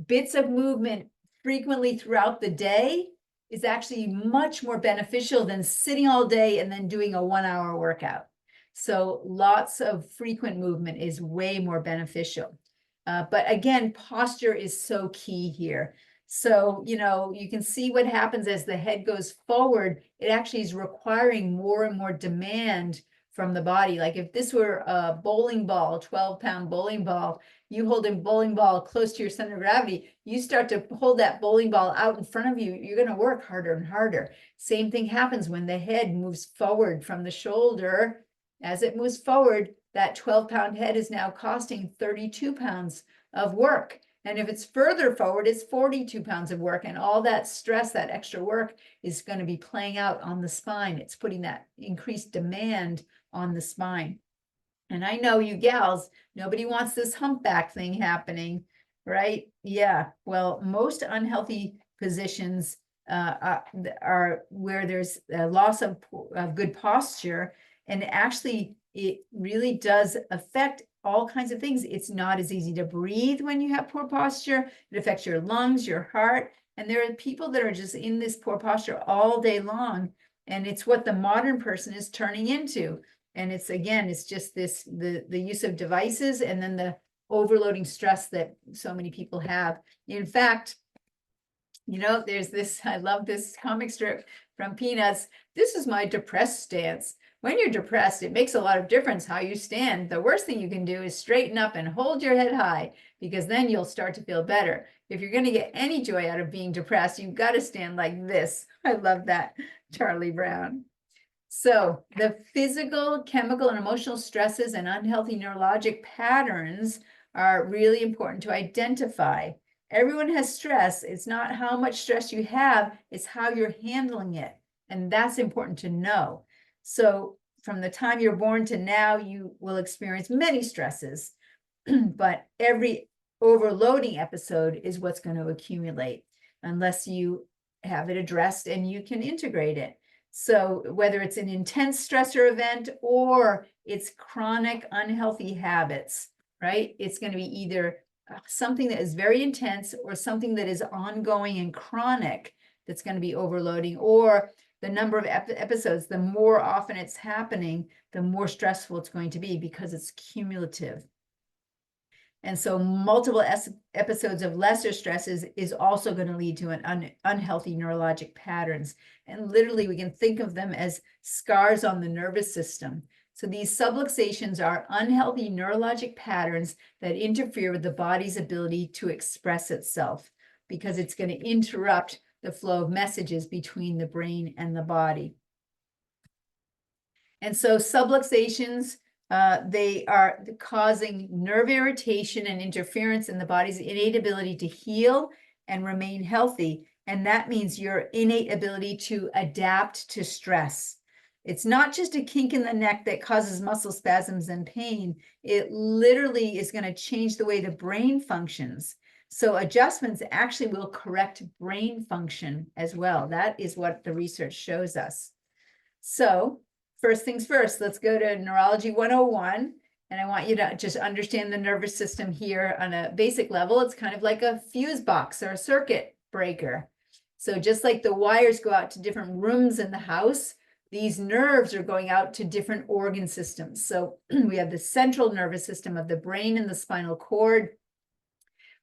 bits of movement frequently throughout the day is actually much more beneficial than sitting all day and then doing a 1-hour workout. So lots of frequent movement is way more beneficial. But again, posture is so key here. So, you can see what happens as the head goes forward. It actually is requiring more and more demand from the body. Like if this were a bowling ball, 12-pound bowling ball, you hold a bowling ball close to your center of gravity, you start to hold that bowling ball out in front of you, you're going to work harder and harder. Same thing happens when the head moves forward from the shoulder. As it moves forward, that 12-pound head is now costing 32 pounds of work. And if it's further forward, it's 42 pounds of work. And all that stress, that extra work is going to be playing out on the spine. It's putting that increased demand on the spine. And I know you gals, nobody wants this humpback thing happening, right? Yeah. Well, most unhealthy positions are where there's a loss of good posture. And actually, it really does affect all kinds of things. It's not as easy to breathe when you have poor posture. It affects your lungs, your heart. And there are people that are just in this poor posture all day long. And it's what the modern person is turning into. And it's, again, it's just this, the use of devices and then the overloading stress that so many people have. In fact, there's this, I love this comic strip from Peanuts. This is my depressed stance. When you're depressed, it makes a lot of difference how you stand. The worst thing you can do is straighten up and hold your head high, because then you'll start to feel better. If you're going to get any joy out of being depressed, you've got to stand like this. I love that, Charlie Brown. So the physical, chemical, and emotional stresses and unhealthy neurologic patterns are really important to identify. Everyone has stress. It's not how much stress you have, it's how you're handling it. And that's important to know. So from the time you're born to now, you will experience many stresses, but every overloading episode is what's going to accumulate unless you have it addressed and you can integrate it. So whether it's an intense stressor event or it's chronic unhealthy habits, right? It's going to be either something that is very intense or something that is ongoing and chronic that's going to be overloading, or the number of episodes, the more often it's happening, the more stressful it's going to be because it's cumulative. And so multiple episodes of lesser stresses is also going to lead to an unhealthy neurologic patterns. And literally, we can think of them as scars on the nervous system. So these subluxations are unhealthy neurologic patterns that interfere with the body's ability to express itself, because it's going to interrupt the flow of messages between the brain and the body. And so subluxations, they are causing nerve irritation and interference in the body's innate ability to heal and remain healthy. And that means your innate ability to adapt to stress. It's not just a kink in the neck that causes muscle spasms and pain. It literally is going to change the way the brain functions. So adjustments actually will correct brain function as well. That is what the research shows us. So first things first, let's go to Neurology 101. And I want you to just understand the nervous system here on a basic level. It's kind of like a fuse box or a circuit breaker. So just like the wires go out to different rooms in the house, these nerves are going out to different organ systems. So we have the central nervous system of the brain and the spinal cord.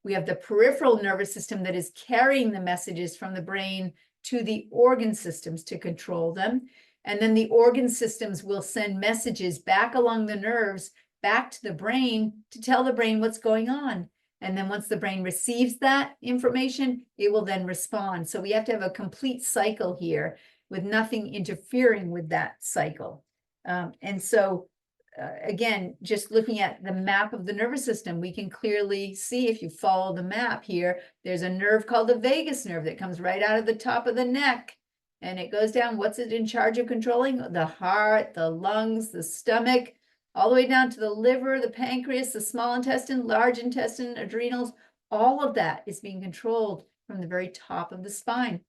We have the peripheral nervous system that is carrying the messages from the brain to the organ systems to control them. And then the organ systems will send messages back along the nerves, back to the brain to tell the brain what's going on. And then once the brain receives that information, it will then respond. So we have to have a complete cycle here with nothing interfering with that cycle. Again, just looking at the map of the nervous system, we can clearly see, if you follow the map here, there's a nerve called the vagus nerve that comes right out of the top of the neck. And it goes down. What's it in charge of controlling? The heart, the lungs, the stomach, all the way down to the liver, the pancreas, the small intestine, large intestine, adrenals. All of that is being controlled from the very top of the spine.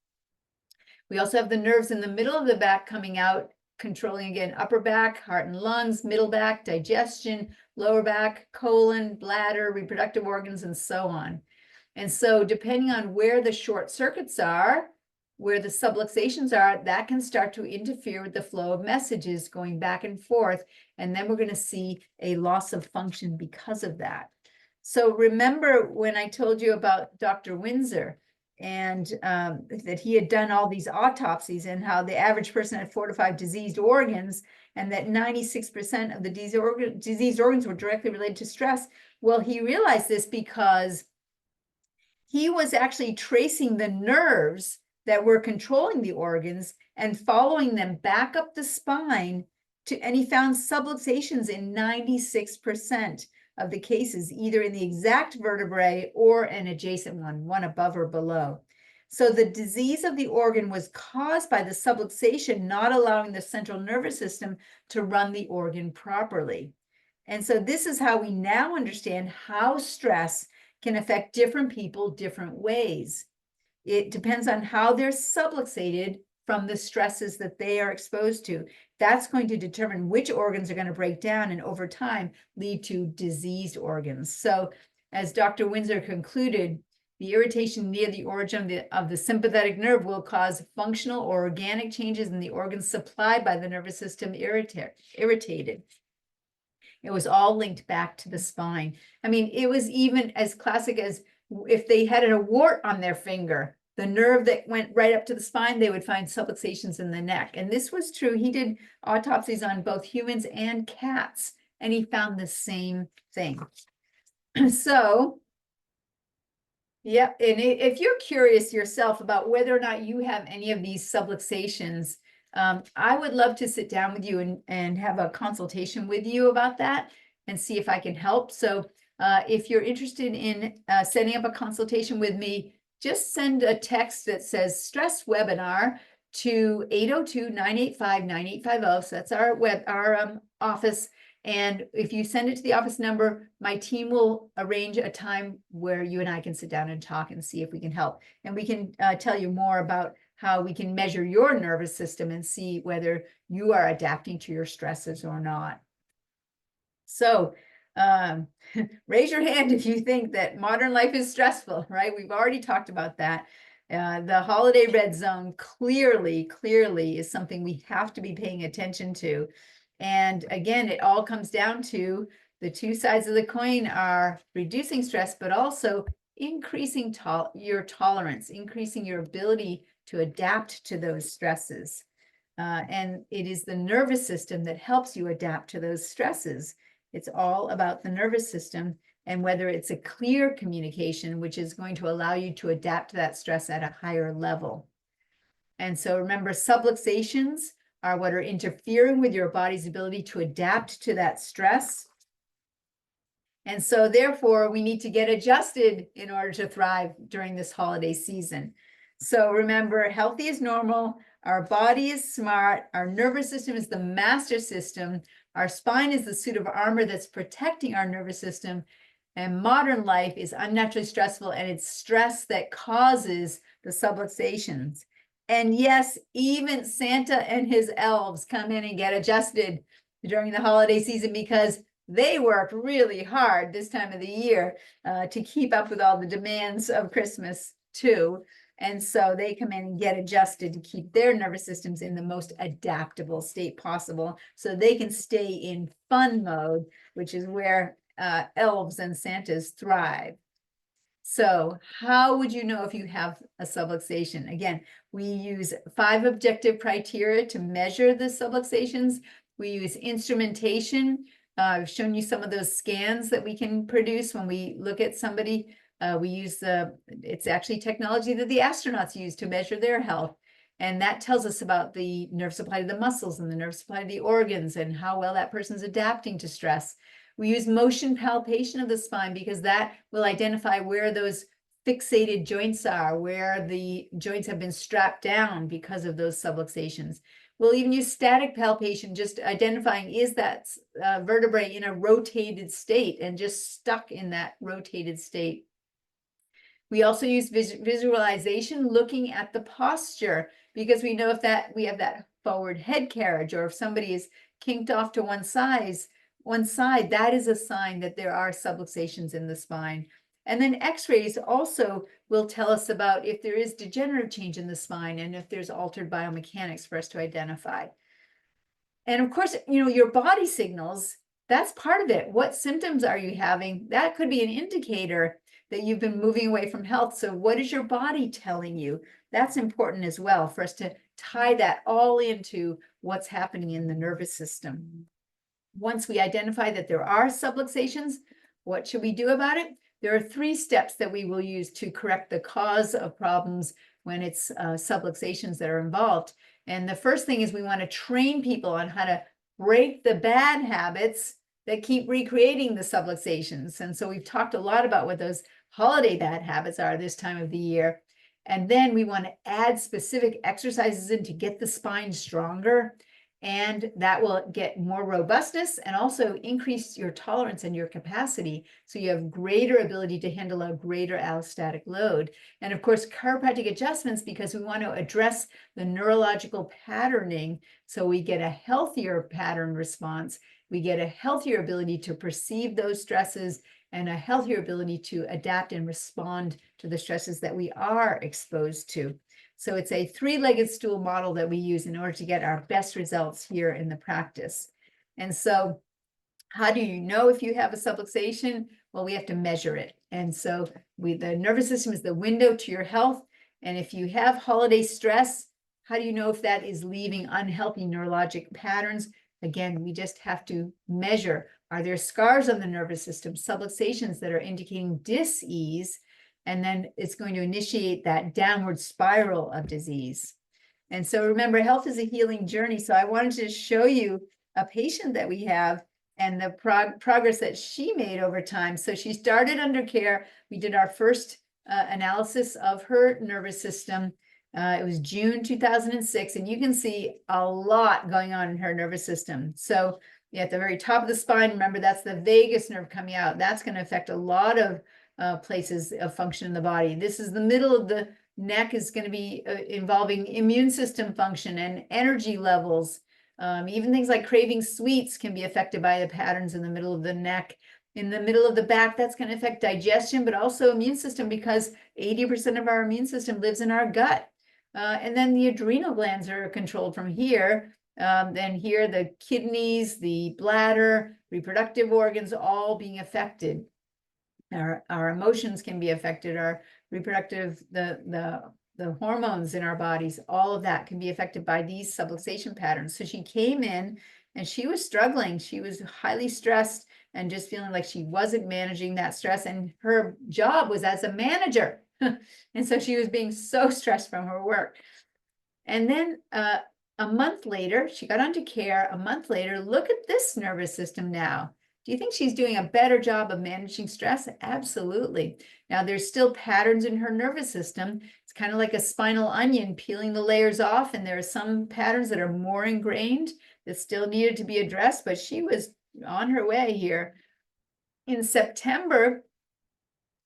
We also have the nerves in the middle of the back coming out, controlling, again, upper back, heart and lungs, middle back, digestion, lower back, colon, bladder, reproductive organs, and so on. And so depending on where the short circuits are, where the subluxations are, that can start to interfere with the flow of messages going back and forth. And then we're going to see a loss of function because of that. So remember when I told you about Dr. Windsor and that he had done all these autopsies and how the average person had 4 to 5 diseased organs, and that 96% of the diseased organs were directly related to stress. Well, he realized this because he was actually tracing the nerves that were controlling the organs and following them back up the spine and he found subluxations in 96% of the cases, either in the exact vertebrae or an adjacent one above or below. So the disease of the organ was caused by the subluxation not allowing the central nervous system to run the organ properly. And so this is how we now understand how stress can affect different people different ways. It depends on how they're subluxated from the stresses that they are exposed to. That's going to determine which organs are going to break down and over time lead to diseased organs. So as Dr. Windsor concluded, the irritation near the origin of the sympathetic nerve will cause functional or organic changes in the organs supplied by the nervous system irritated. It was all linked back to the spine. I mean, it was even as classic as if they had a wart on their finger, the nerve that went right up to the spine, they would find subluxations in the neck. And this was true. He did autopsies on both humans and cats, and he found the same thing. So, yeah, and if you're curious yourself about whether or not you have any of these subluxations, I would love to sit down with you and have a consultation with you about that and see if I can help. So if you're interested in setting up a consultation with me, just send a text that says stress webinar to 802-985-9850. So that's our office. And if you send it to the office number, my team will arrange a time where you and I can sit down and talk and see if we can help. And we can tell you more about how we can measure your nervous system and see whether you are adapting to your stresses or not. So raise your hand if you think that modern life is stressful, right? We've already talked about that. The holiday red zone clearly is something we have to be paying attention to. And again, it all comes down to the two sides of the coin are reducing stress, but also increasing your tolerance, increasing your ability to adapt to those stresses. And it is the nervous system that helps you adapt to those stresses. It's all about the nervous system and whether it's a clear communication, which is going to allow you to adapt to that stress at a higher level. And so remember, subluxations are what are interfering with your body's ability to adapt to that stress. And so therefore, we need to get adjusted in order to thrive during this holiday season. So remember, healthy is normal. Our body is smart. Our nervous system is the master system. Our spine is the suit of armor that's protecting our nervous system. And modern life is unnaturally stressful, and it's stress that causes the subluxations. And yes, even Santa and his elves come in and get adjusted during the holiday season because they work really hard this time of the year to keep up with all the demands of Christmas too. And so they come in and get adjusted to keep their nervous systems in the most adaptable state possible so they can stay in fun mode, which is where elves and Santas thrive. So how would you know if you have a subluxation? Again, we use 5 objective criteria to measure the subluxations. We use instrumentation. I've shown you some of those scans that we can produce when we look at somebody. We use it's actually technology that the astronauts use to measure their health. And that tells us about the nerve supply to the muscles and the nerve supply to the organs and how well that person's adapting to stress. We use motion palpation of the spine because that will identify where those fixated joints are, where the joints have been strapped down because of those subluxations. We'll even use static palpation, just identifying is that vertebrae in a rotated state and just stuck in that rotated state. We also use visualization, looking at the posture, because we know if that we have that forward head carriage, or if somebody is kinked off to one side, that is a sign that there are subluxations in the spine. And then x-rays also will tell us about if there is degenerative change in the spine and if there's altered biomechanics for us to identify. And of course, your body signals, that's part of it. What symptoms are you having? That could be an indicator that you've been moving away from health. So what is your body telling you? That's important as well for us to tie that all into what's happening in the nervous system. Once we identify that there are subluxations, what should we do about it? There are 3 steps that we will use to correct the cause of problems when it's subluxations that are involved. And the first thing is we want to train people on how to break the bad habits that keep recreating the subluxations. And so we've talked a lot about what those holiday bad habits are this time of the year. And then we want to add specific exercises in to get the spine stronger. And that will get more robustness and also increase your tolerance and your capacity. So you have greater ability to handle a greater allostatic load. And of course, chiropractic adjustments, because we want to address the neurological patterning. So we get a healthier pattern response. We get a healthier ability to perceive those stresses and a healthier ability to adapt and respond to the stresses that we are exposed to. So it's a 3-legged stool model that we use in order to get our best results here in the practice. And so how do you know if you have a subluxation? Well, we have to measure it. And so the nervous system is the window to your health. And if you have holiday stress, how do you know if that is leaving unhealthy neurologic patterns? Again, we just have to measure. Are there scars on the nervous system, subluxations that are indicating dis-ease? And then it's going to initiate that downward spiral of disease. And so remember, health is a healing journey. So I wanted to show you a patient that we have and the progress that she made over time. So she started under care. We did our first analysis of her nervous system. It was June 2006, and you can see a lot going on in her nervous system. So at the very top of the spine, remember, that's the vagus nerve coming out. That's going to affect a lot of places of function in the body. This is the middle of the neck, is going to be involving immune system function and energy levels. Even things like craving sweets can be affected by the patterns in the middle of the neck. In the middle of the back, that's going to affect digestion, but also immune system, because 80% of our immune system lives in our gut. And then the adrenal glands are controlled from here. Then here, the kidneys, the bladder, reproductive organs, all being affected. Our emotions can be affected, our reproductive, the hormones in our bodies, all of that can be affected by these subluxation patterns. So she came in and she was struggling. She was highly stressed and just feeling like she wasn't managing that stress. And her job was as a manager. And so she was being so stressed from her work. And then a month later, she got onto care. A month later, look at this nervous system now. Do you think she's doing a better job of managing stress? Absolutely. Now, there's still patterns in her nervous system. It's kind of like a spinal onion, peeling the layers off, and there are some patterns that are more ingrained that still needed to be addressed, but she was on her way here. In September,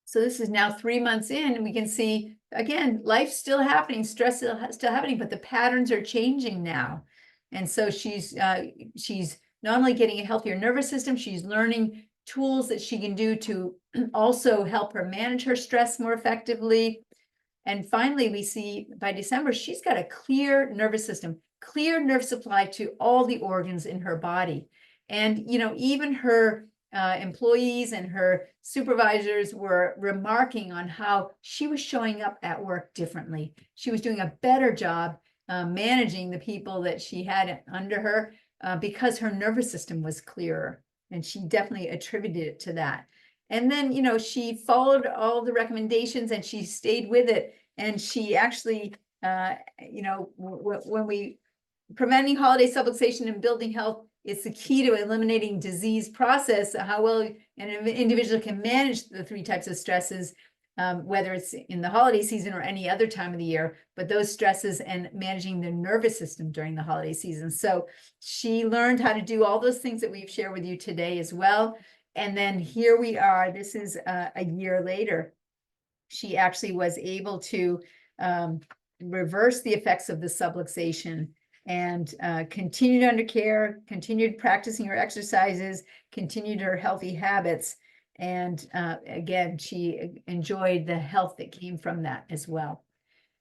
so this is now 3 months in, and we can see, again, life's still happening, stress still happening, but the patterns are changing now. And so she's not only getting a healthier nervous system, she's learning tools that she can do to also help her manage her stress more effectively. And finally, we see by December, she's got a clear nervous system, clear nerve supply to all the organs in her body. And, even her employees and her supervisors were remarking on how she was showing up at work differently. She was doing a better job managing the people that she had under her because her nervous system was clearer. And she definitely attributed it to that. And then, she followed all the recommendations and she stayed with it. And she actually, when we preventing holiday subluxation and building health, it's the key to eliminating disease process, how well an individual can manage the 3 types of stresses, whether it's in the holiday season or any other time of the year, but those stresses and managing the nervous system during the holiday season. So she learned how to do all those things that we've shared with you today as well. And then here we are, this is a year later. She actually was able to reverse the effects of the subluxation and continued under care, continued practicing her exercises, continued her healthy habits. And again, she enjoyed the health that came from that as well.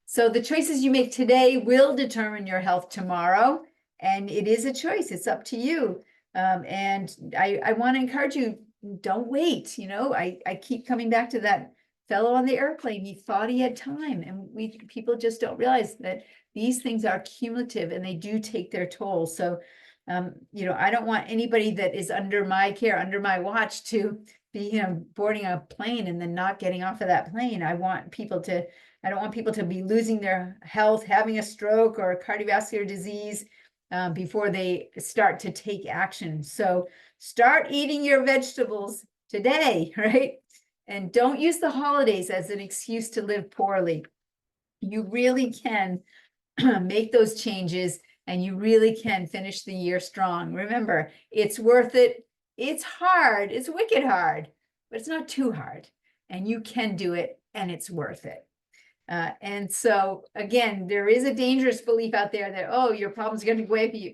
So the choices you make today will determine your health tomorrow. And it is a choice, it's up to you. And I want to encourage you, don't wait. I keep coming back to that fellow on the airplane. He thought he had time, and people just don't realize that these things are cumulative and they do take their toll. So, I don't want anybody that is under my care, under my watch, to be, boarding a plane and then not getting off of that plane. I don't want people to be losing their health, having a stroke or a cardiovascular disease before they start to take action. So start eating your vegetables today, right? And don't use the holidays as an excuse to live poorly. You really can make those changes, and you really can finish the year strong. Remember, it's worth it. It's hard. It's wicked hard, but it's not too hard. And you can do it, and it's worth it. And so, again, there is a dangerous belief out there that, oh, your problems are going to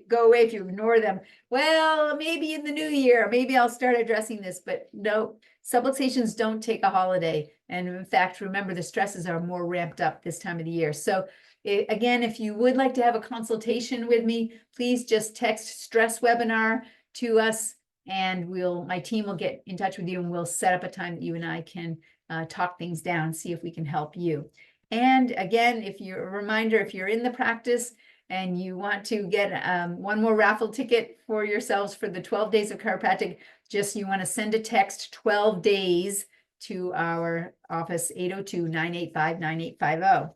go away if you ignore them. Well, maybe in the new year, maybe I'll start addressing this, but no, subluxations don't take a holiday. And in fact, remember, the stresses are more ramped up this time of the year. So again, if you would like to have a consultation with me, please just text stress webinar to us, and my team will get in touch with you, and we'll set up a time that you and I can talk things down, see if we can help you. And again, if you're in the practice and you want to get one more raffle ticket for yourselves for the 12 days of chiropractic, you want to send a text 12 days to our office, 802-985-9850.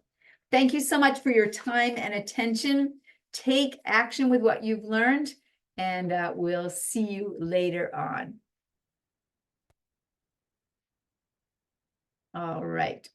Thank you so much for your time and attention. Take action with what you've learned, and we'll see you later on. All right.